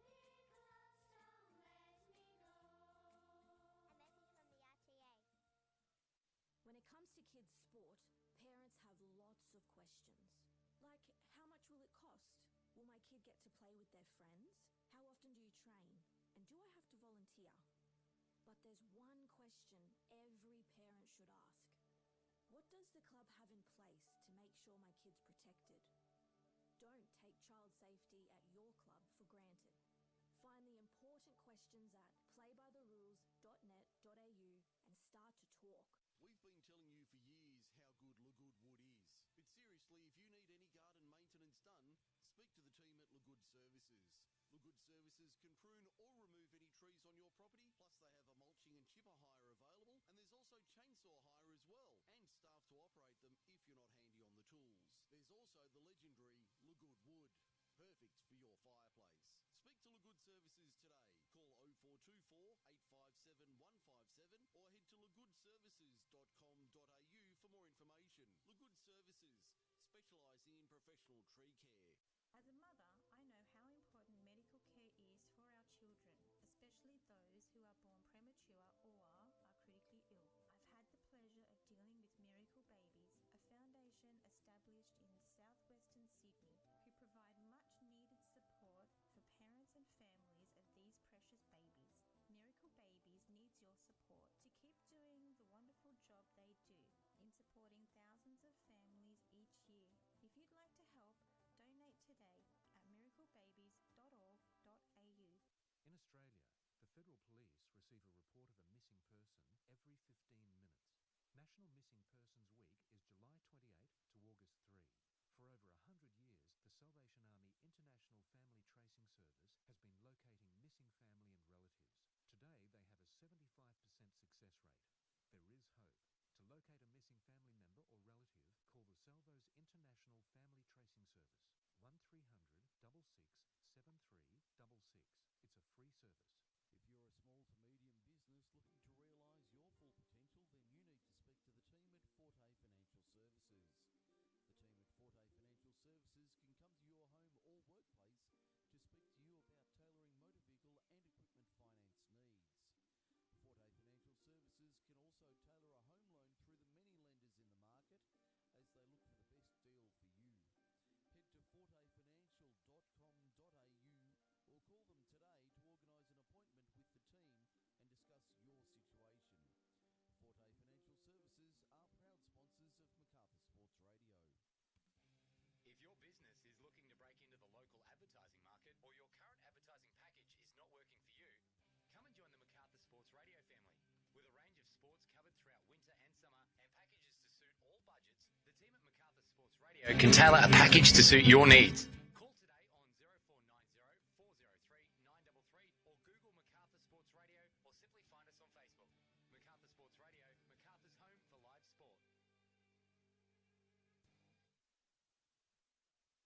areas and when you're crossing the road, don't just let them go, because children and safety go hand in hand. When it comes to kids' sport, parents have lots of questions. Like, how much will it cost? Will my kid get to play with their friends? How often do you train? And do I have to volunteer? But there's one question every parent should ask. What does the club have in place to make sure my kid's protected? Don't take child safety at your club for granted. Find the important questions at playbytherules.net.au and start to talk. We've been telling you for years how good Lagood Wood is. But seriously, if you need any garden maintenance done, speak to the team at Lagood Services. Lagood Services can prune or remove any trees on your property, plus they have a mulching and chipper hire available, and there's also chainsaw hire as well, and staff to operate them if you're not handy on the tools. There's also the legendary Lagood Wood. Perfect for your fireplace. Speak to Lagood Services today. Call 0424 857 157 or head to lagoodservices.com.au investing in professional tree care. As a mother, I know how important medical care is for our children, especially those who are born premature or are critically ill. I've had the pleasure of dealing with Miracle Babies, a foundation established in southwestern Sydney who provide much needed support for parents and families of these precious babies. Miracle Babies needs your support to keep doing the wonderful job they do in supporting thousands of families each year. If you'd like to help, donate today at miraclebabies.org.au. In Australia, the Federal Police receive a report of a missing person every 15 minutes. National Missing Persons Week is July 28 to August 3. For over 100 years, the Salvation Army International Family Tracing Service has been locating missing family and relatives. Today, they have a 75% success rate. There is hope. To locate a missing family member or relative, call the Salvo's International Family Tracing Service, 1300 66 7366. It's a free service. If you're a small to medium business looking to realise your full potential, then you need to speak to the team at Forte Financial Services. The team at Forte Financial Services can come to your home or workplace to speak to you about tailoring motor vehicle and equipment finance needs. Forte Financial Services can also tailor a home loan through the many lenders in the market as they look for the best deal for you. Head to fortefinancial.com.au or call them today to organise an appointment with the team and discuss your situation. Forte Financial Services are proud sponsors of Macarthur Sports Radio. If your business is looking to break into the local advertising market or your current advertising package is not working for you, come and join the Macarthur Sports Radio family. With a range of sports covered throughout winter and summer and packages to suit all budgets, the team at Macarthur Sports Radio can tailor a package to suit your needs. Call today on 0490 403 933 or Google Macarthur Sports Radio or simply find us on Facebook. Macarthur Sports Radio, Macarthur's home for live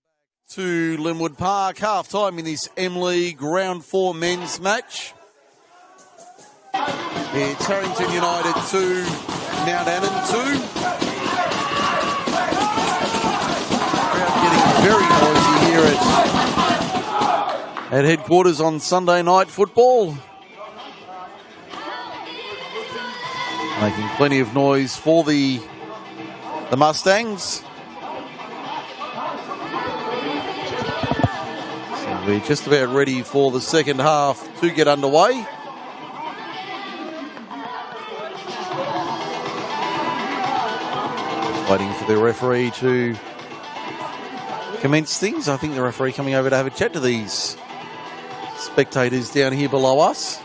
sport. To Linwood Park, half-time in this M-League Round 4 men's match. It's Harrington United 2, Mount Annan 2. Crowd getting very noisy here at headquarters on Sunday night football. Making plenty of noise for the Mustangs. So we're just about ready for the second half to get underway. Waiting for the referee to commence things. I think the referee coming over to have a chat to these spectators down here below us.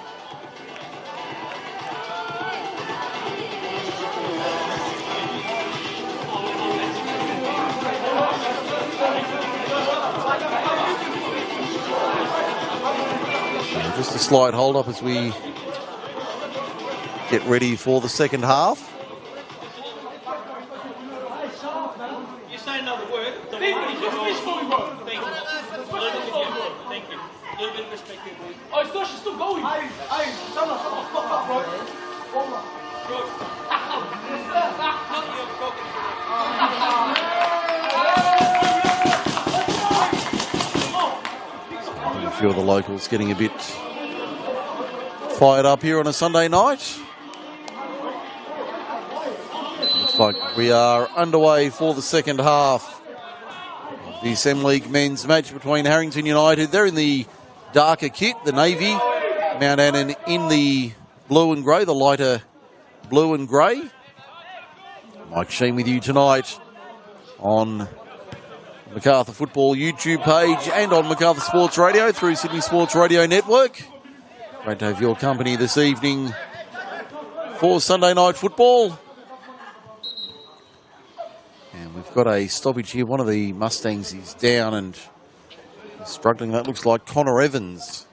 Just a slight hold up as we get ready for the second half. You say another word. Thank you. Thank you. Thank you. A little bit of respect here, boys. Oh, she's still going. Hey, someone, fuck up, bro. A few of the locals getting a bit fired up here on a Sunday night. Looks like we are underway for the second half of the M-League men's match between Harrington United. They're in the darker kit, the navy. Mount Annan in the blue and grey, the lighter blue and grey. Mike Sheen with you tonight on Macarthur Football YouTube page and on Macarthur Sports Radio through Sydney Sports Radio Network. Great to have your company this evening for Sunday night football. And we've got a stoppage here. One of the Mustangs is down and struggling. That looks like Connor Evans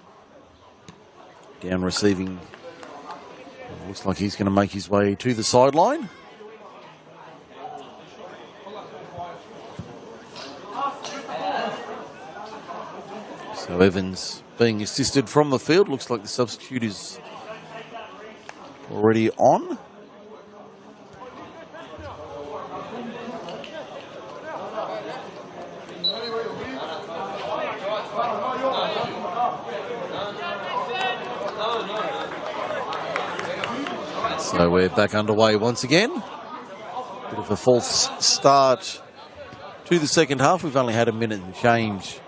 down receiving. Looks like he's going to make his way to the sideline. So Evans being assisted from the field. Looks like the substitute is already on. So we're back underway once again. Bit of a false start to the second half. We've only had a minute and change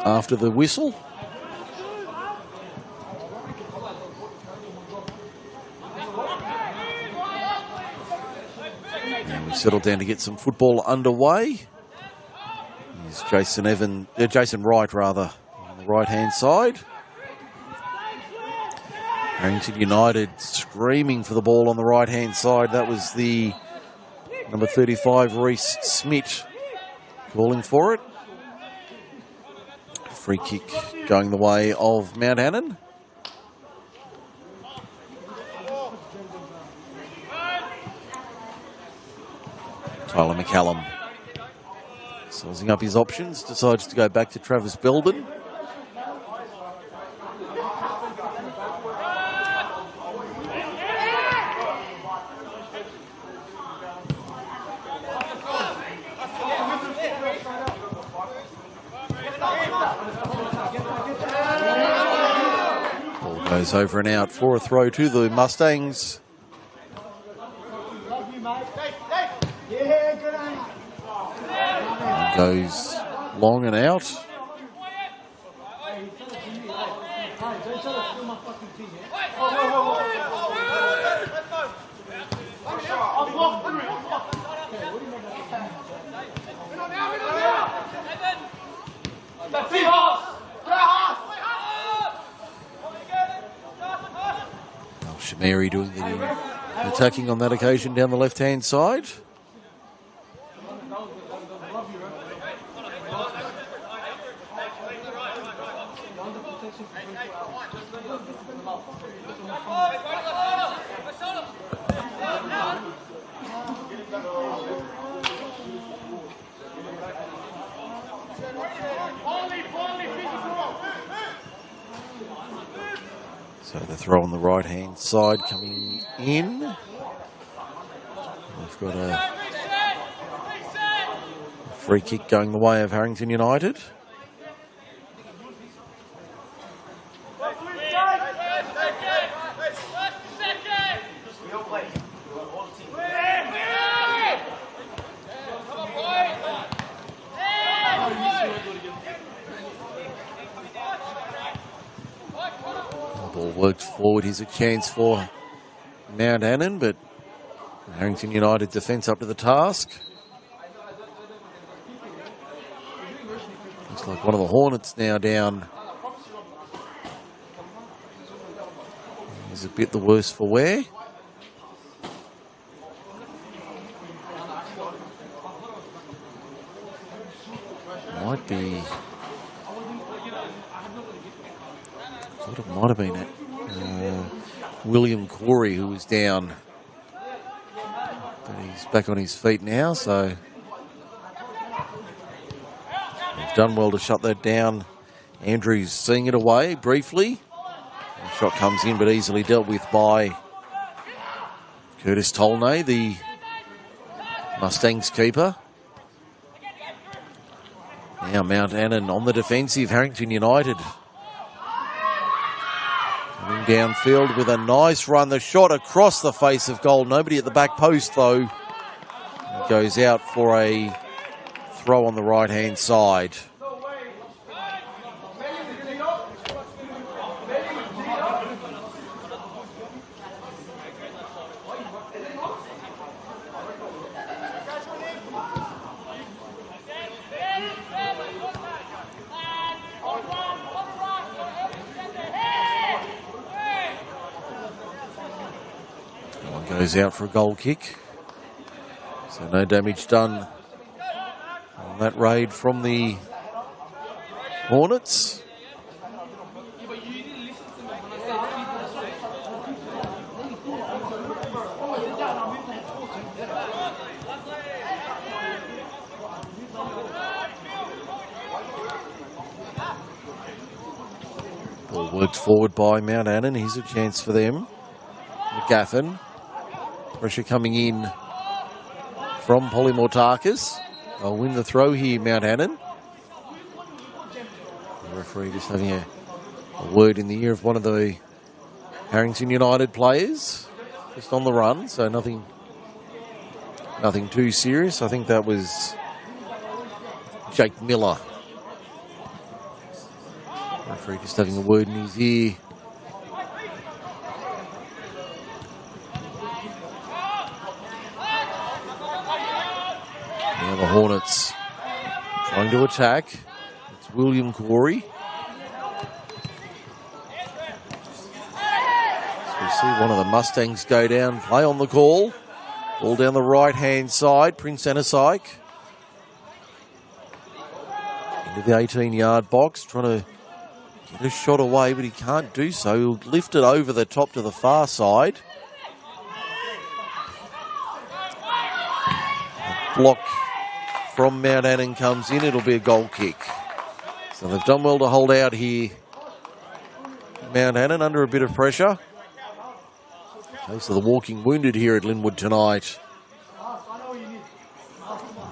after the whistle. And we've settled down to get some football underway. Here's Jason Wright on the right-hand side. Harrington United screaming for the ball on the right-hand side. That was the number 35, Reece Smith, calling for it. Free kick going the way of Mount Annan. Tyler McCallum sizing up his options, decides to go back to Travis Belden. Ball goes over and out for a throw to the Mustangs. And goes long and out. Shamiri doing the attacking on that occasion down the left-hand side. So the throw on the right-hand side coming in. We've got a free kick going the way of Harrington United. Ball worked forward. Here's a chance for Mount Annan, but Harrington United defence up to the task. Looks like one of the Hornets now down. Is a bit the worse for wear. Might be. I thought it might have been William Corey who was down. But he's back on his feet now, so they've done well to shut that down. Andrews seeing it away briefly. The shot comes in but easily dealt with by Curtis Tolnay, the Mustangs keeper. Now Mount Annan on the defensive. Harrington United coming downfield with a nice run. The shot across the face of goal. Nobody at the back post though. It goes out for a throw on the right-hand side. Goes out for a goal kick. So no damage done on that raid from the Hornets. Ball worked forward by Mount Annan. Here's a chance for them. McGaffin. Pressure coming in from Polymortakis. They'll win the throw here, Mount Annan. The referee just having a word in the ear of one of the Harrington United players just on the run, so nothing too serious. I think that was Jake Miller. Referee just having a word in his ear. Now the Hornets trying to attack. It's William Corey. So we see one of the Mustangs go down, play on the call. Ball down the right-hand side, Prince Anasyke. Into the 18-yard box, trying to get a shot away, but he can't do so. He'll lift it over the top to the far side. A block from Mount Annan comes in. It'll be a goal kick. So they've done well to hold out here. Mount Annan under a bit of pressure. Case of the walking wounded here at Linwood tonight.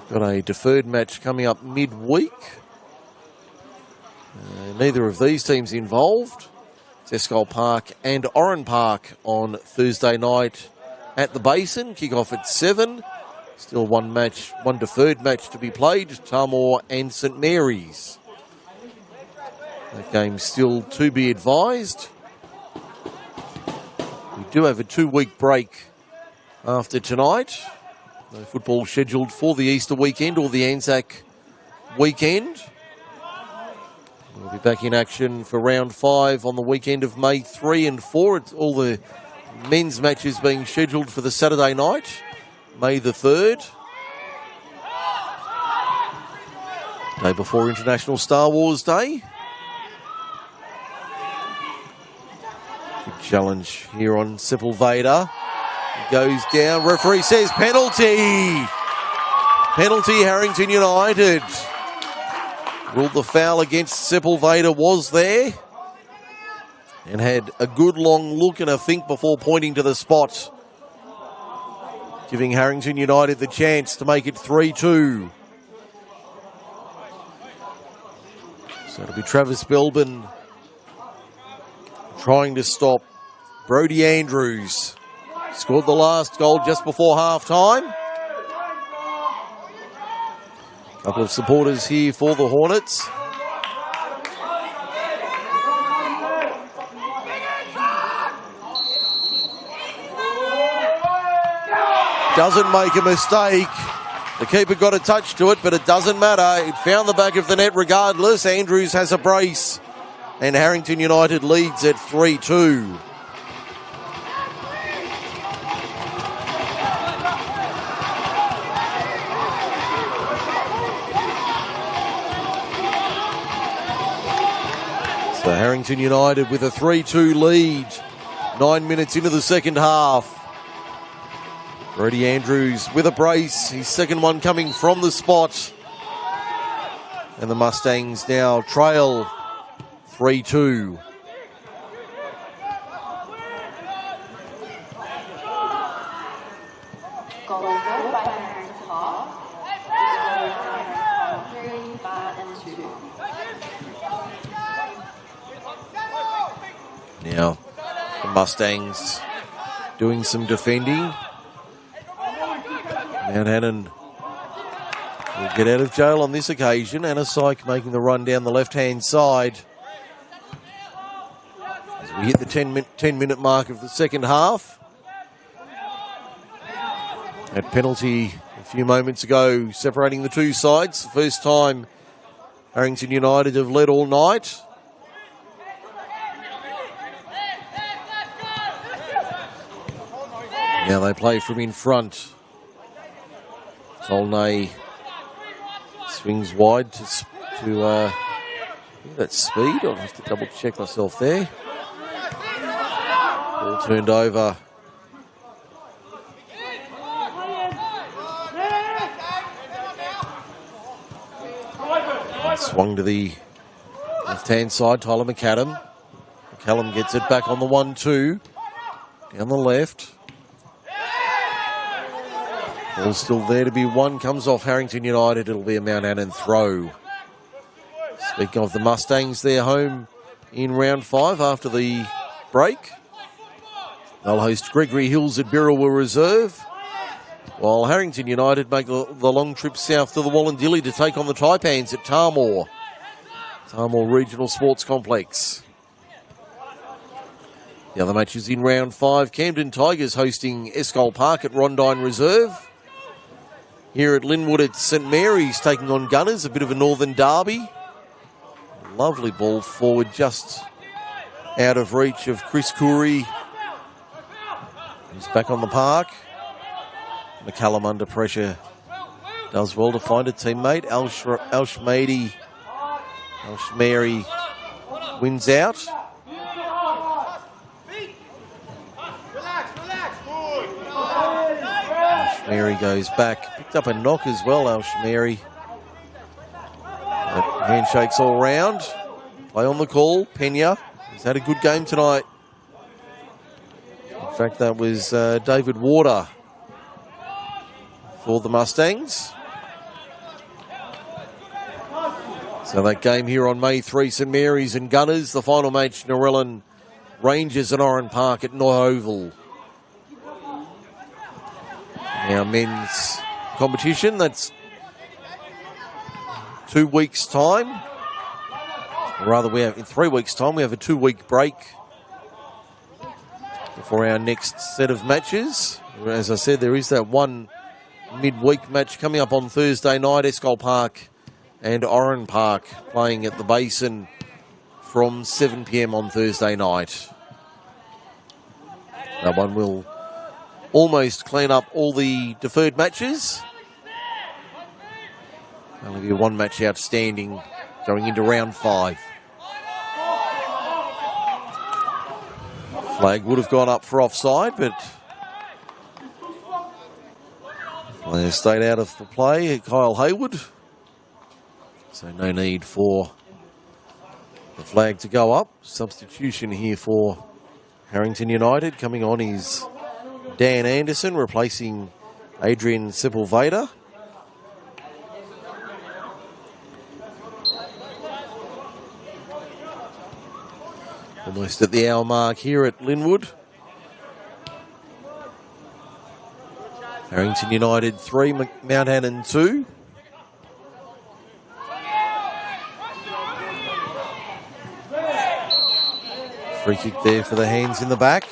Got a deferred match coming up midweek. Neither of these teams involved. It's Escol Park and Oran Park on Thursday night at the Basin. Kick-off at 7. Still one deferred match to be played. Tamor and St Mary's. That game's still to be advised. We do have a 2-week break after tonight. No football scheduled for the Easter weekend or the Anzac weekend. We'll be back in action for round 5 on the weekend of May 3 and 4. It's all the men's matches being scheduled for the Saturday night, May the 3rd. Day before International Star Wars Day. Good challenge here on Sepulveda. He goes down. Referee says penalty. Penalty, Harrington United. Ruled the foul against Sepulveda was there. And had a good long look and a think before pointing to the spot. Giving Harrington United the chance to make it 3-2. So it'll be Travis Belbin trying to stop Brodie Andrews. Scored the last goal just before half-time. A couple of supporters here for the Hornets. Doesn't make a mistake. The keeper got a touch to it, but it doesn't matter. It found the back of the net regardless. Andrews has a brace. And Harrington United leads at 3-2. So Harrington United with a 3-2 lead. 9 minutes into the second half. Brodie Andrews with a brace. His second one coming from the spot. And the Mustangs now trail 3-2. Now, the Mustangs doing some defending. Mount Annan will get out of jail on this occasion. Anasyke making the run down the left-hand side. As we hit the 10-minute mark of the second half. That penalty a few moments ago separating the two sides. The first time Harrington United have led all night. Now they play from in front. Tolnay swings wide to I think that's speed. I'll have to double check myself there. Ball turned over. Swung to the left-hand side, Tyler McAdam. McCallum gets it back on the 1-2. Down the left. Ball's still there to be won. Comes off Harrington United. It'll be a Mount Annan throw. Speaking of the Mustangs, they're home in round 5 after the break. They'll host Gregory Hills at Birrewell Reserve, while Harrington United make the long trip south to the Wallandilly to take on the Taipans at Tarmore Regional Sports Complex. The other matches in round 5, Camden Tigers hosting Escol Park at Rondine Reserve. Here at Linwood, it's St Mary's taking on Gunners, a bit of a northern derby. Lovely ball forward, just out of reach of Chris Curry. He's back on the park. McCallum under pressure. Does well to find a teammate. Alshmary wins out. Alshmary goes back. Picked up a knock as well, Alshmary. Handshakes all round. Play on the call. Pena. He's had a good game tonight. In fact, that was David Warder for the Mustangs. So that game here on May 3, St Mary's and Gunners. The final match, Narellan Rangers and Oran Park at North Oval. Now men's competition, that's 2 weeks' time. Or rather, in 3 weeks' time, we have a 2-week break before our next set of matches. As I said, there is that one midweek match coming up on Thursday night. Escol Park and Oran Park playing at the Basin from 7 p.m. on Thursday night. That one will almost clean up all the deferred matches. Only be one match outstanding going into round 5. Flag would have gone up for offside, but player stayed out of the play, Kyle Hayward. So no need for the flag to go up. Substitution here for Harrington United. Coming on is Dan Anderson, replacing Adrian Sepulveda. Almost at the hour mark here at Linwood. Harrington United 3, Mount Annan 2. Free kick there for the hands in the back.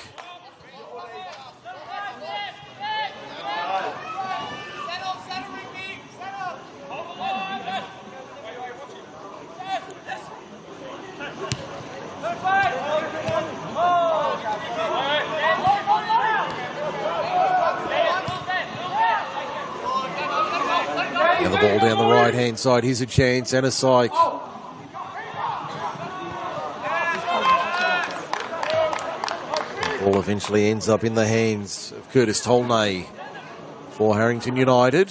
And the ball down the right-hand side. Here's a chance and a psych. Ball eventually ends up in the hands of Curtis Tolnay for Harrington United.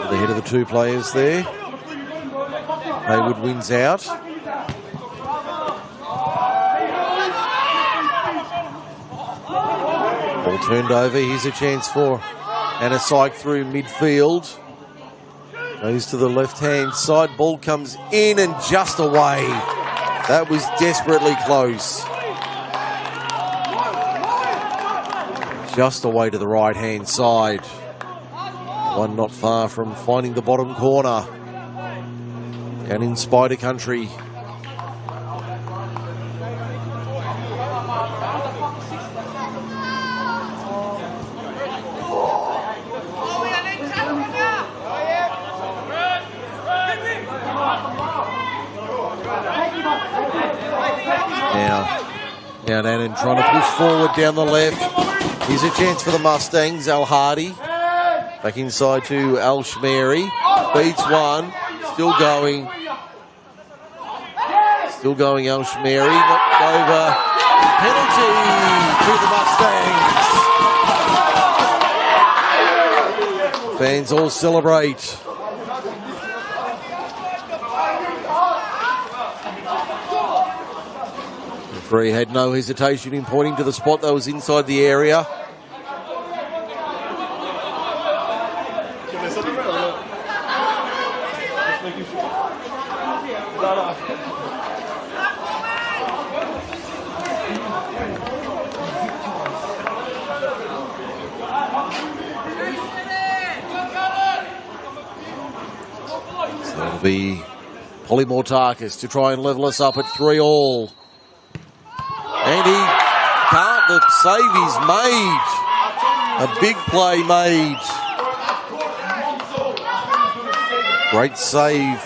The head of the two players there. Hayward wins out. Ball turned over. Here's a chance for Anna Syke through midfield. Goes to the left-hand side. Ball comes in and just away. That was desperately close. Just away to the right-hand side. One not far from finding the bottom corner. Down in Spider Country. Now Annan trying to push forward down the left. Here's a chance for the Mustangs. Al Hardy back inside to Alshmary. Beats one. Still going. Still going Alshmary. Knocked over. Penalty to the Mustangs. Fans all celebrate. Referee had no hesitation in pointing to the spot that was inside the area. So it'll be Polymortakis to try and level us up at 3-3. And he can't. The save is made. A big play made. Great save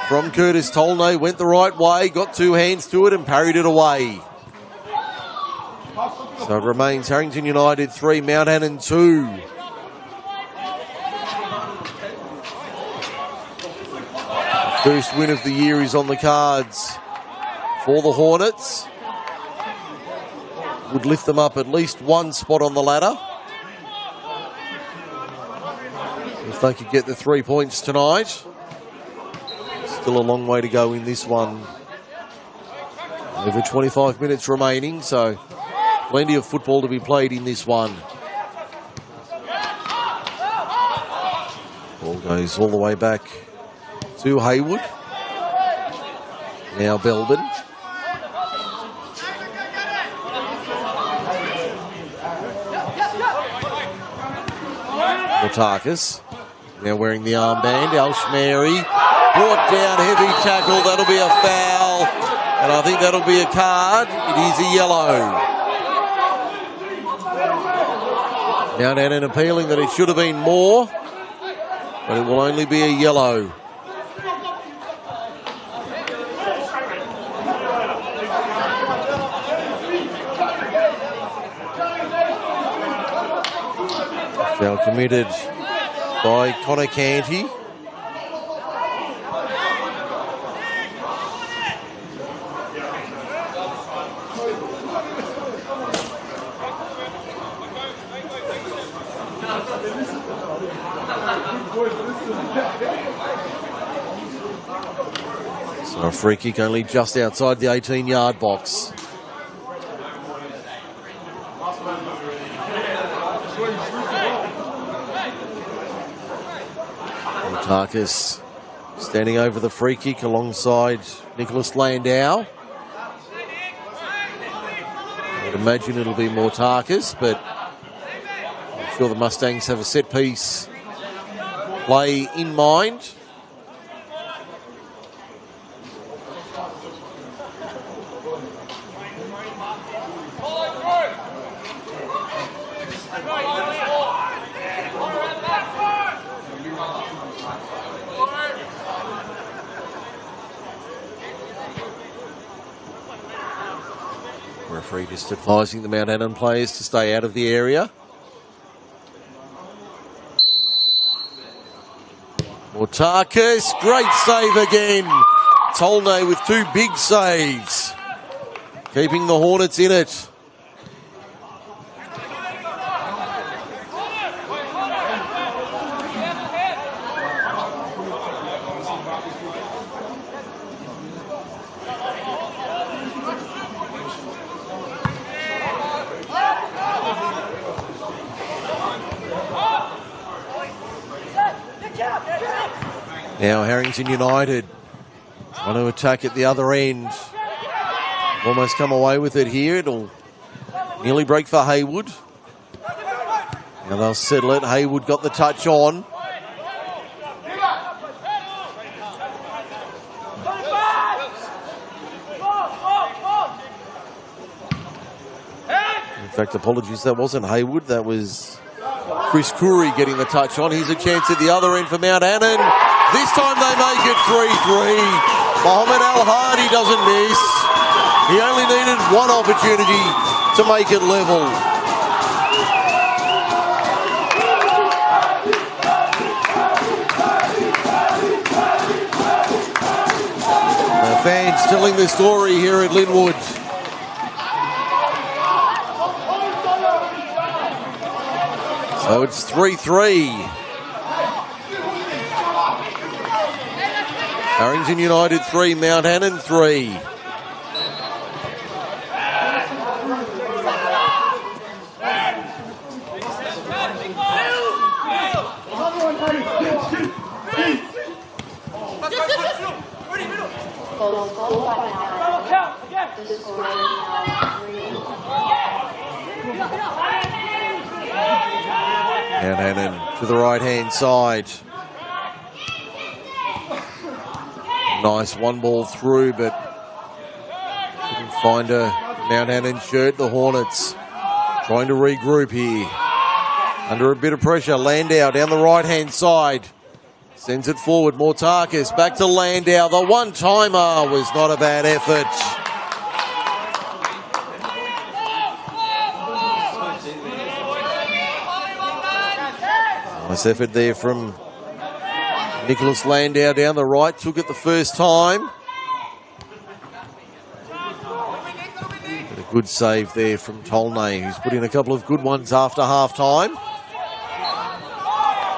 from Curtis Tolnay. Went the right way, got two hands to it and parried it away. So it remains Harrington United 3, Mount Annan 2. First win of the year is on the cards for the Hornets. Would lift them up at least one spot on the ladder. If they could get the 3 points tonight. Still a long way to go in this one. Over 25 minutes remaining, so plenty of football to be played in this one. Ball goes all the way back to Haywood. Now Belbin. Mortakis. Now wearing the armband. Alshmary. Brought down, heavy tackle. That'll be a foul. And I think that'll be a card. It is a yellow. Mount Annan appealing that it should have been more. But it will only be a yellow. Foul committed by Connor Canty. So a free kick only just outside the 18-yard box. Mortakis standing over the free kick alongside Nicholas Landau. I'd imagine it'll be Mortakis, but I'm sure the Mustangs have a set piece play in mind. Referee just advising the Mount Annan players to stay out of the area. Mortakis, great save again. Tolnay with two big saves, keeping the Hornets in it. Now Harrington United trying to attack at the other end. Almost come away with it here. It'll nearly break for Haywood. Now they'll settle it. Haywood got the touch on. In fact, apologies, that wasn't Haywood. That was Chris Curry getting the touch on. Here's a chance at the other end for Mount Annan. This time they make it 3-3. Mohammed Al Hadi doesn't miss. He only needed one opportunity to make it level. The fans telling the story here at Linwood. So it's 3-3. Harrington United 3, Mount Annan 3. And Annan to the right-hand side. Nice one ball through, but couldn't find a Mount Annan shirt. The Hornets trying to regroup here. Under a bit of pressure, Landau down the right-hand side. Sends it forward, Macarthur back to Landau. The one-timer was not a bad effort. Nice effort there from Nicholas Landau down the right. Took it the first time. But a good save there from Tolnay, who's put in a couple of good ones after half-time.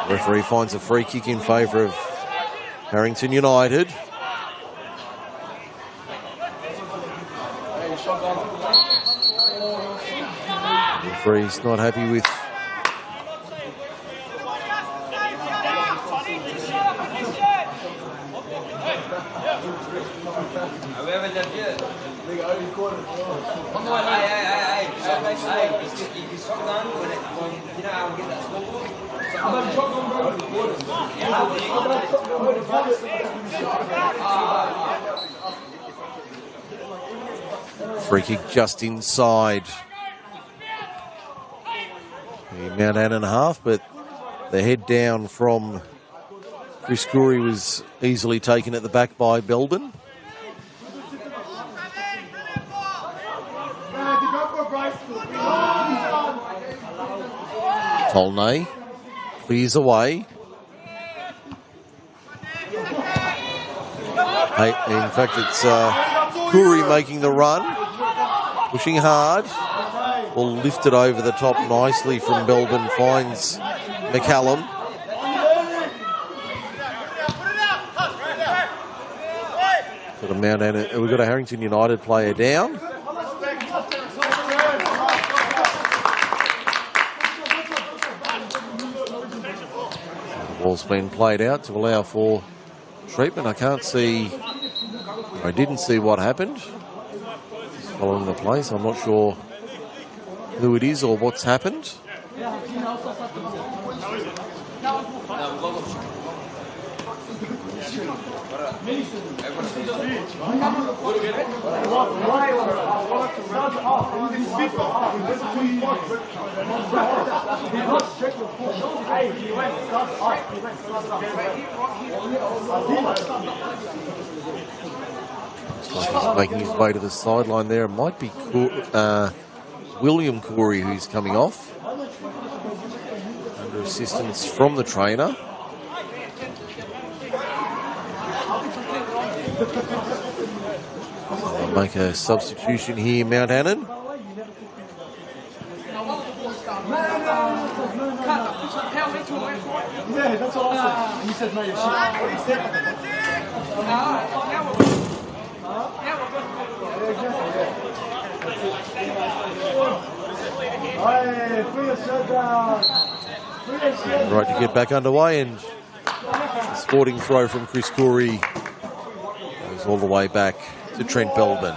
Referee finds a free kick in favour of Harrington United. Referee's not happy with free kick just inside the Mount Annan half, but the head down from Chris Curry was easily taken at the back by Belbin. Tolnay clears away. Hey, in fact, it's Curry making the run, pushing hard. Ball lifted over the top nicely from Belbin, finds McCallum. Got a Mount Annan, we've got a Harrington United player down. The ball's been played out to allow for treatment. I can't see, I didn't see what happened. Just following the play, so I'm not sure who it is or what's happened. He's making his way to the sideline there. It might be William Corey who's coming off under assistance from the trainer. They'll make a substitution here, Mount Annan. Yeah, that's awesome. He said, no, you're Right to get back underway, and a sporting throw from Chris Curry goes all the way back to Trent Belbin.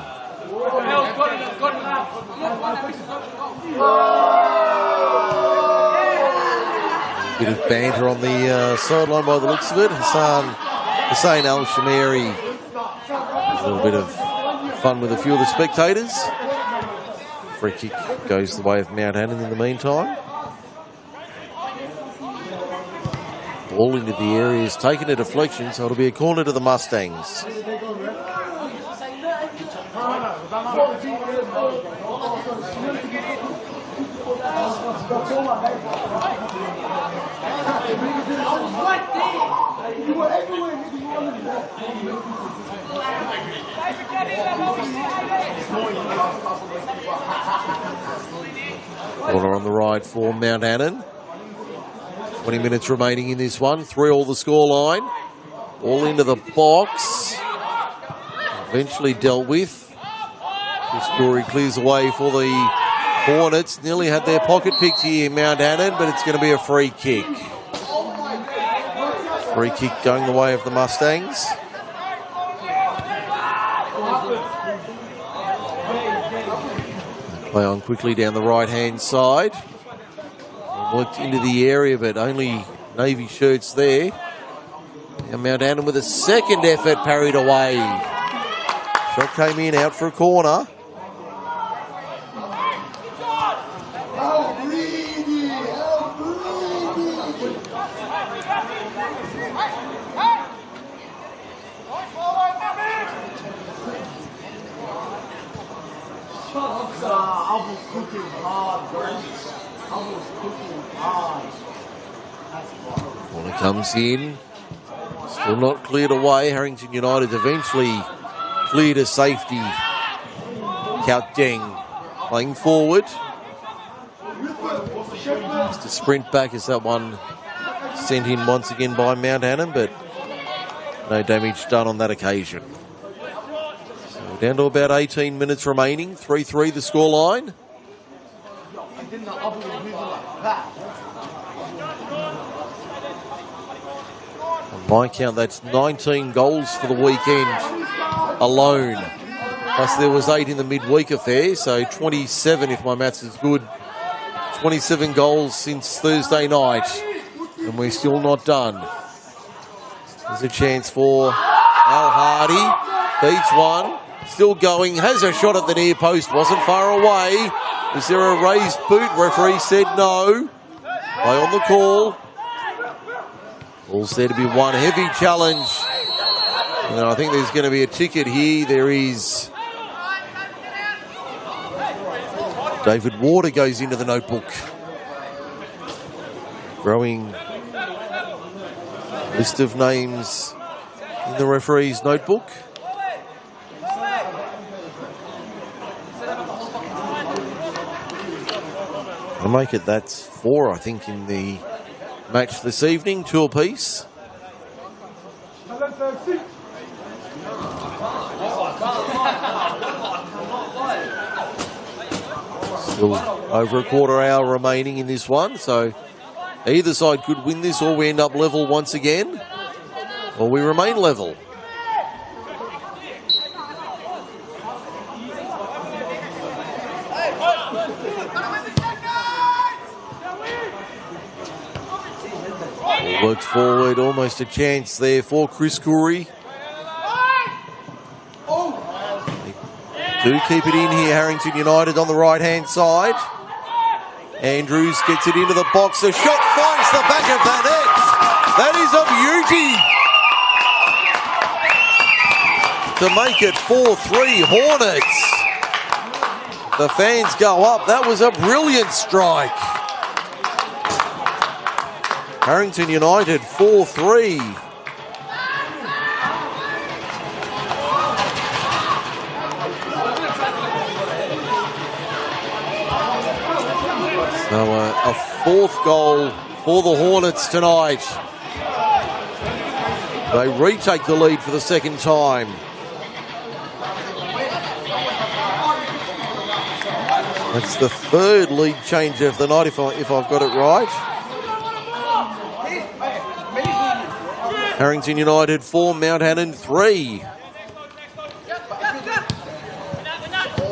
Bit of banter on the sideline by the looks of it. Hussein Al-Shamiri. A little bit of fun with a few of the spectators. Free kick goes the way of Mount Annan in the meantime. Ball into the area is taken a deflection, so it'll be a corner to the Mustangs. Corner on the right for Mount Annan. 20 minutes remaining in this one. 3-3 the scoreline. All into the box. Eventually dealt with. Chris Curry clears away for the Hornets. Nearly had their pocket picked here, Mount Annan, but it's going to be a free kick. Free kick going the way of the Mustangs. Play on quickly down the right-hand side. Worked into the area, but only Navy shirts there. And Mount Annan with a second effort parried away. Shot came in, out for a corner. Corner comes in. Still not cleared away. Harrington United eventually cleared a safety. Kaut Deng playing forward. Just a sprint back as that one sent in once again by Mount Annan, but no damage done on that occasion. So down to about 18 minutes remaining. 3-3 the scoreline. On my count, that's 19 goals for the weekend alone. Plus there was 8 in the midweek affair, so 27 if my maths is good. 27 goals since Thursday night, and we're still not done. There's a chance for Al Hardy. Beats one. Still going. Has a shot at the near post. Wasn't far away. Was there a raised boot? Referee said no. Play on the call. All's there to be one. Heavy challenge. And I think there's going to be a ticket here. There is. David Warder goes into the notebook. Growing list of names in the referee's notebook. I'll make it that's 4, I think, in the match this evening, 2 apiece. Still over a quarter hour remaining in this one, so either side could win this, or we end up level once again, or we remain level. Works forward, almost a chance there for Chris Curry. Do keep it in here, Harrington United on the right-hand side. Andrews gets it into the box. The shot finds the back of the net. That is of Yuki to make it 4-3 Hornets. The fans go up. That was a brilliant strike. Harrington United 4-3. So a 4th goal for the Hornets tonight. They retake the lead for the second time. That's the 3rd lead change of the night, if I've got it right. Harrington United 4, Mount Annan 3.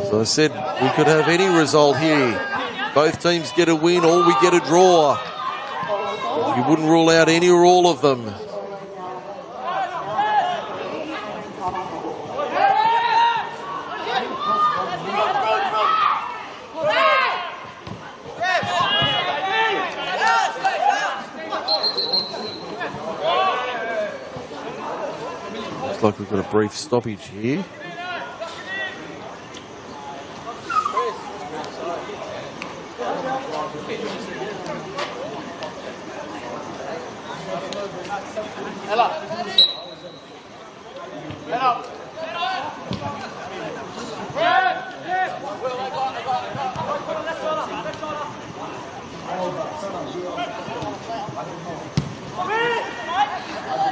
So I said we could have any result here. Both teams get a win or we get a draw. You wouldn't rule out any or all of them. Looks like we've got a brief stoppage here.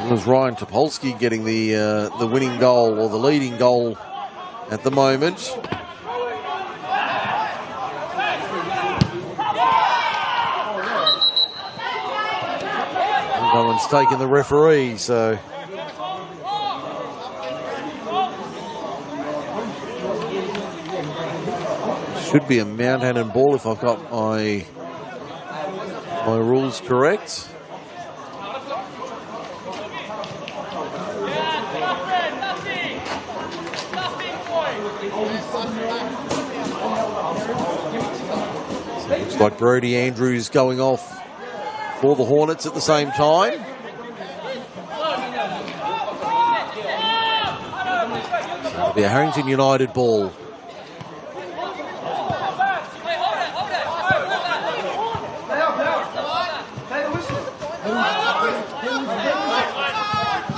It was Ryan Topolsky getting the winning goal, or the leading goal at the moment. No one's taken the referee, so Should be a Mount Annan ball if I've got my rules correct. So it looks like Brodie Andrews going off for the Hornets at the same time. So it'll be a Harrington United ball.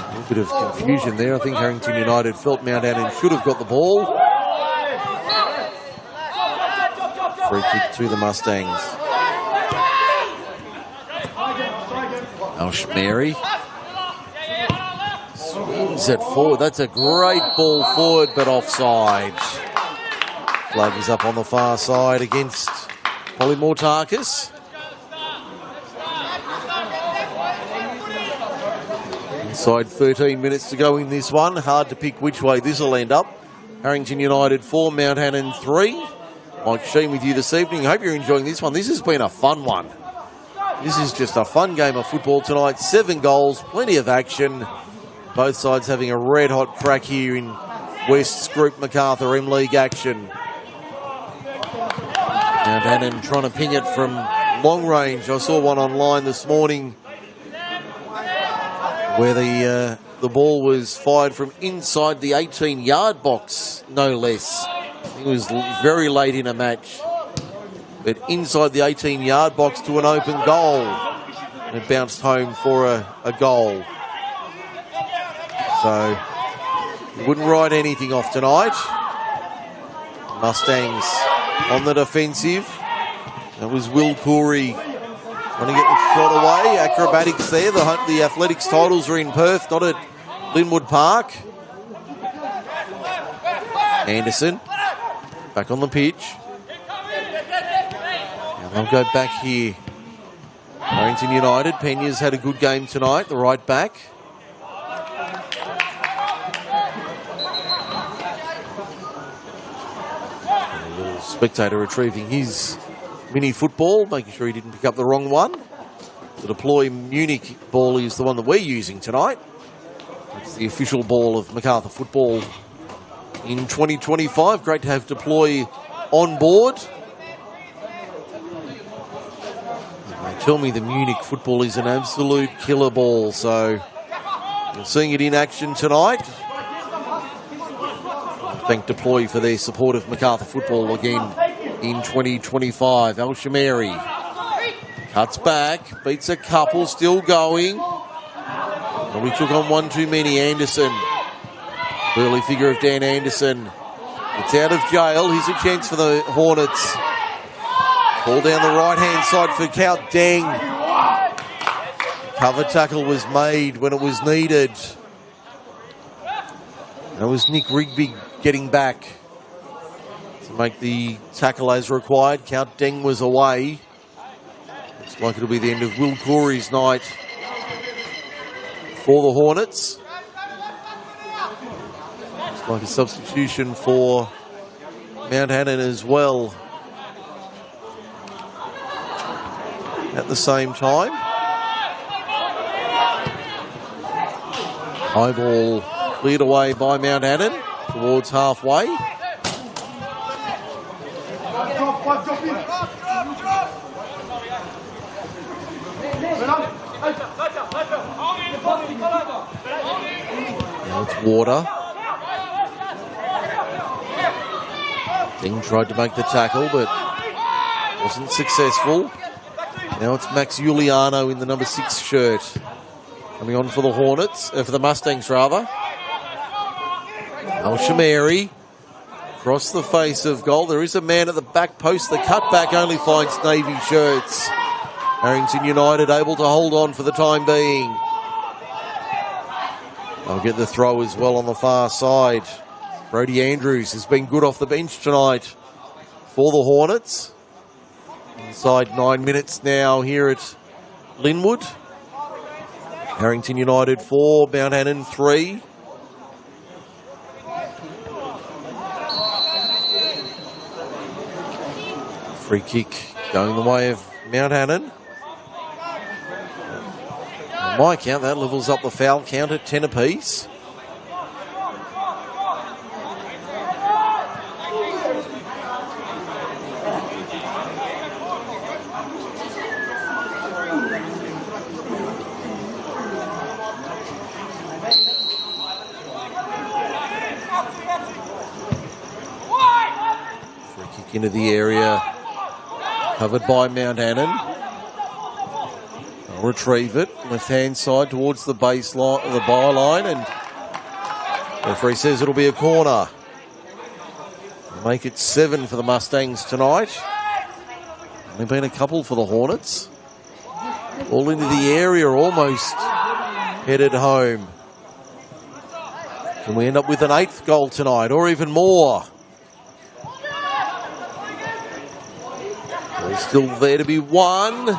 A bit of confusion there. I think Harrington United felt Mount Annan should have got the ball. Free kick to the Mustangs. Alshmary swings it forward. That's a great ball forward, but offside. Flag is up on the far side against Polymortakis. Inside 13 minutes to go in this one. Hard to pick which way this will end up. Harrington United 4, Mount Annan 3. Mike Sheen with you this evening. Hope you're enjoying this one. This has been a fun one. This is just a fun game of football tonight. 7 goals, plenty of action. Both sides having a red-hot crack here in West's Group Macarthur M-League action. Mount Annan trying to ping it from long range. I saw one online this morning where the ball was fired from inside the 18-yard box, no less. It was very late in a match, but inside the 18-yard box to an open goal. And it bounced home for a goal. So, you wouldn't write anything off tonight. Mustangs on the defensive. That was Will Corey trying to get the shot away. Acrobatics there. The athletics titles are in Perth, not at Linwood Park. Anderson back on the pitch. And they'll go back here. Harrington United. Pena's had a good game tonight, the right back. And a little spectator retrieving his mini football, making sure he didn't pick up the wrong one. The Deploy Munich ball is the one that we're using tonight. It's the official ball of Macarthur football in 2025. Great to have Deploy on board. They tell me the Munich football is an absolute killer ball, so you're seeing it in action tonight. Thank Deploy for their support of Macarthur football again in 2025. Alshmary cuts back, beats a couple, still going. And we took on one too many. Anderson, early figure of Dan Anderson. It's out of jail. Here's a chance for the Hornets. Ball down the right-hand side for Count Deng. Cover tackle was made when it was needed. That was Nick Rigby getting back to make the tackle as required. Count Deng was away. Looks like it'll be the end of Will Corey's night for the Hornets. Looks like a substitution for Mount Annan as well at the same time. High ball cleared away by Mount Annan towards halfway. Now it's Water. Ding tried to make the tackle, but wasn't successful. Now it's Max Giuliano in the number 6 shirt coming on for the Hornets, for the Mustangs rather. Alshmary across the face of goal. There is a man at the back post. The cutback only finds navy shirts. Harrington United able to hold on for the time being. They'll get the throw as well on the far side. Brodie Andrews has been good off the bench tonight for the Hornets. Inside 9 minutes now here at Linwood. Harrington United 4, Mount Annan 3. Free kick going the way of Mount Annan. On my count, that levels up the foul count at 10 apiece. Free kick into the area, covered by Mount Annan. They'll retrieve it, left-hand side towards the baseline, the byline, and the referee says it'll be a corner. Make it 7 for the Mustangs tonight. Only been a couple for the Hornets. All into the area, almost headed home. Can we end up with an 8th goal tonight, or even more? Ball still there to be won.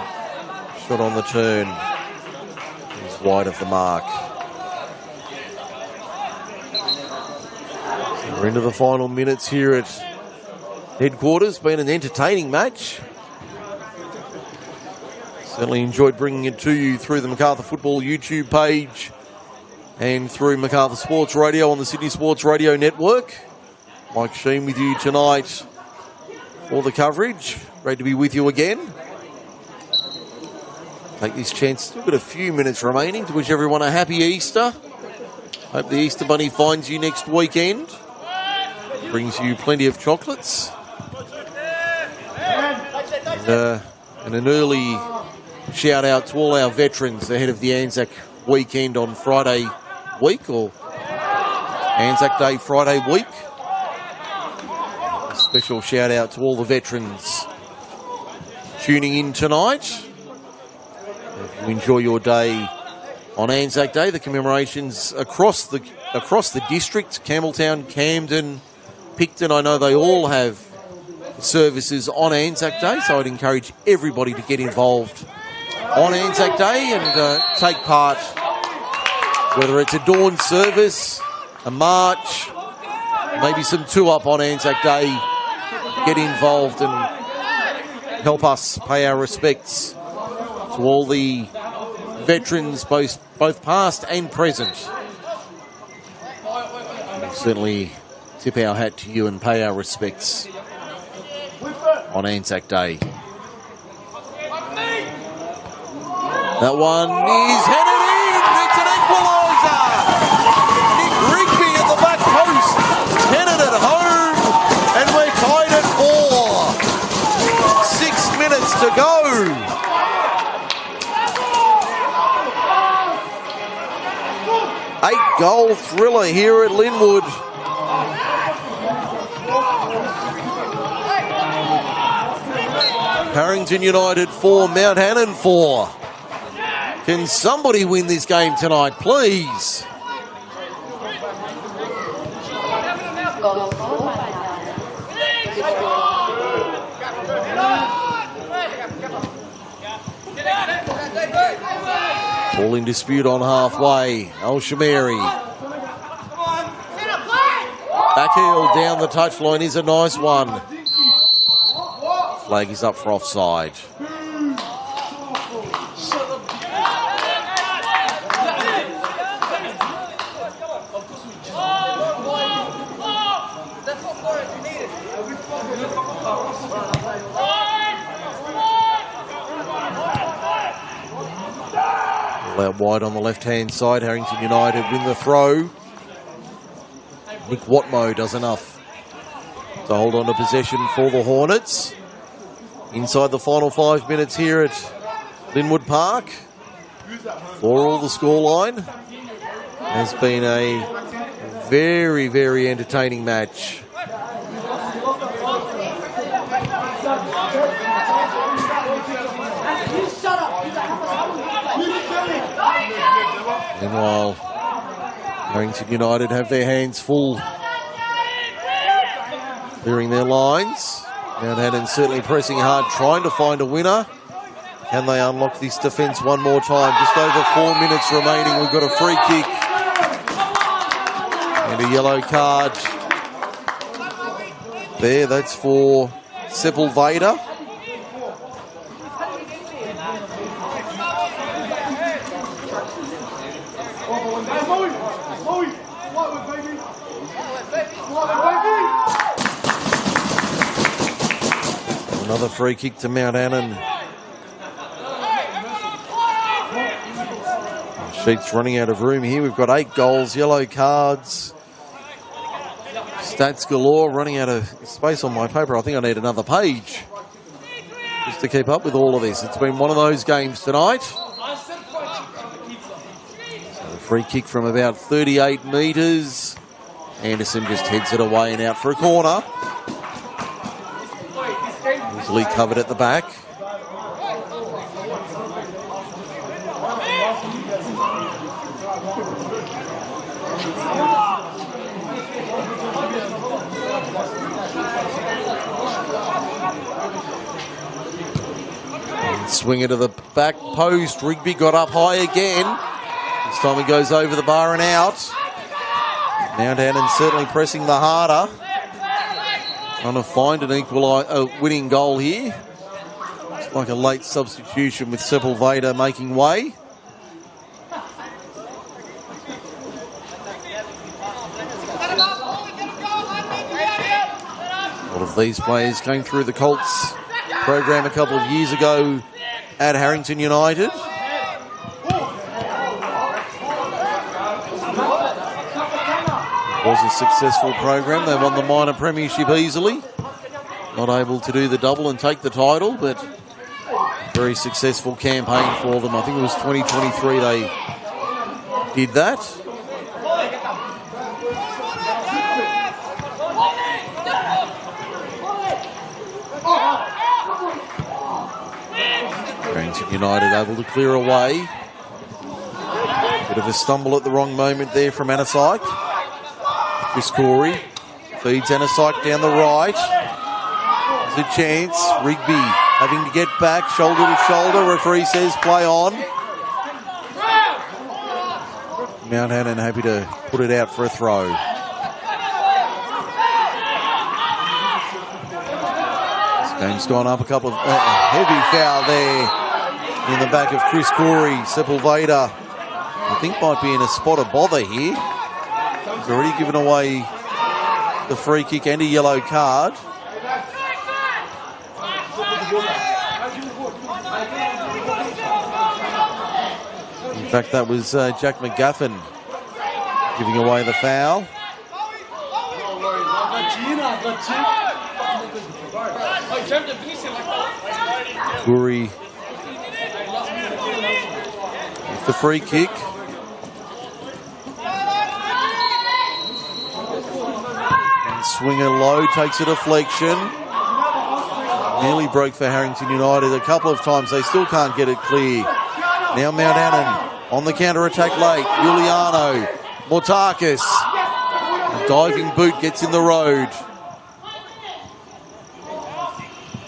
Shot on the turn. He's wide of the mark. So we're into the final minutes here at headquarters. Been an entertaining match. Certainly enjoyed bringing it to you through the Macarthur Football YouTube page and through Macarthur Sports Radio on the Sydney Sports Radio Network. Mike Sheen with you tonight for the coverage. Great to be with you again. Take this chance, still got a few minutes remaining, to wish everyone a happy Easter. Hope the Easter Bunny finds you next weekend. Brings you plenty of chocolates. And an early shout out to all our veterans ahead of the Anzac weekend on Friday week, or Anzac Day Friday week. A special shout out to all the veterans tuning in tonight. If you enjoy your day on Anzac Day, the commemorations across the district, Campbelltown, Camden, Picton, I know they all have services on Anzac Day, so I'd encourage everybody to get involved on Anzac Day and take part, whether it's a dawn service, a march, maybe some two-up on Anzac Day. Get involved and help us pay our respects to all the veterans, both past and present. We'll certainly tip our hat to you and pay our respects on Anzac Day. That one is headed in. It's an equaliser. Nick Rigby at the back post. Headed it home. And we're tied at 4. 6 minutes to go. Eight-goal thriller here at Linwood. Harrington United 4, Mount Annan 4. Can somebody win this game tonight, please? Ball in dispute on halfway. Al-Shamiri. Back heel down the touchline is a nice one. Flag is up for offside. Out wide on the left-hand side. Harrington United win the throw. Nick Watmo does enough to hold on to possession for the Hornets. Inside the final 5 minutes here at Linwood Park. For all the scoreline. Has been a very, very entertaining match. Meanwhile, Harrington United have their hands full clearing their lines. Mount Annan certainly pressing hard, trying to find a winner. Can they unlock this defence one more time? Just over 4 minutes remaining. We've got a free kick and a yellow card there. That's for Sepulveda. Another free kick to Mount Annan. Sheets running out of room here. We've got 8 goals, yellow cards. Stats galore, running out of space on my paper. I think I need another page just to keep up with all of this. It's been one of those games tonight. So a free kick from about 38 metres. Anderson just heads it away and out for a corner. Easily covered at the back. Swing it to the back post. Rigby got up high again. This time he goes over the bar and out. Mount Annan certainly pressing the harder. Trying to find an winning goal here. It's like a late substitution with Sepulveda making way. All of these players came through the Colts program a couple of years ago at Harrington United. It was a successful program. They won the minor premiership easily. Not able to do the double and take the title, but very successful campaign for them. I think it was 2023 they did that. Harrington United able to clear away. Bit of a stumble at the wrong moment there from Anasyke. Chris Corey feeds Anasyke down the right. There's a chance. Rigby having to get back, shoulder to shoulder. Referee says play on. Mount Annan happy to put it out for a throw. This game's gone up a couple of heavy foul there in the back of Chris Corey. Sepulveda, I think, might be in a spot of bother here. He's already given away the free kick and a yellow card. In fact, that was Jack McGuffin giving away the foul. Corey with the free kick. And Swinger low, takes a deflection. Nearly broke for Harrington United a couple of times. They still can't get it clear. Now Mount Annan on the counter-attack late. Giuliano, Mortakis. A diving boot gets in the road.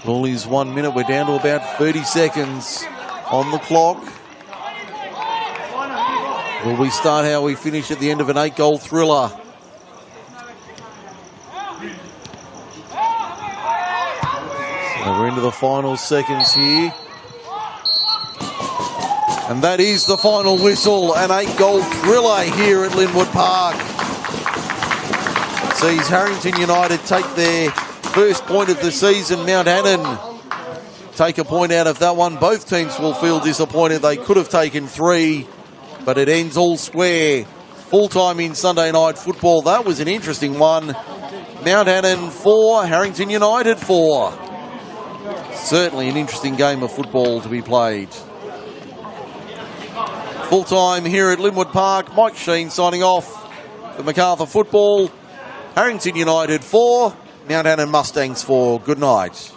All is 1 minute. We're down to about 30 seconds on the clock. Will we start how we finish at the end of an 8-goal thriller? So we're into the final seconds here. And that is the final whistle. An 8-goal thriller here at Linwood Park. Sees Harrington United take their first point of the season. Mount Annan take a point out of that one. Both teams will feel disappointed. They could have taken 3, but it ends all square. Full time in Sunday night football. That was an interesting one. Mount Annan 4, Harrington United 4. Certainly an interesting game of football to be played. Full time here at Linwood Park. Mike Sheen signing off for Macarthur football. Harrington United 4, Mount Annan Mustangs 4. Good night.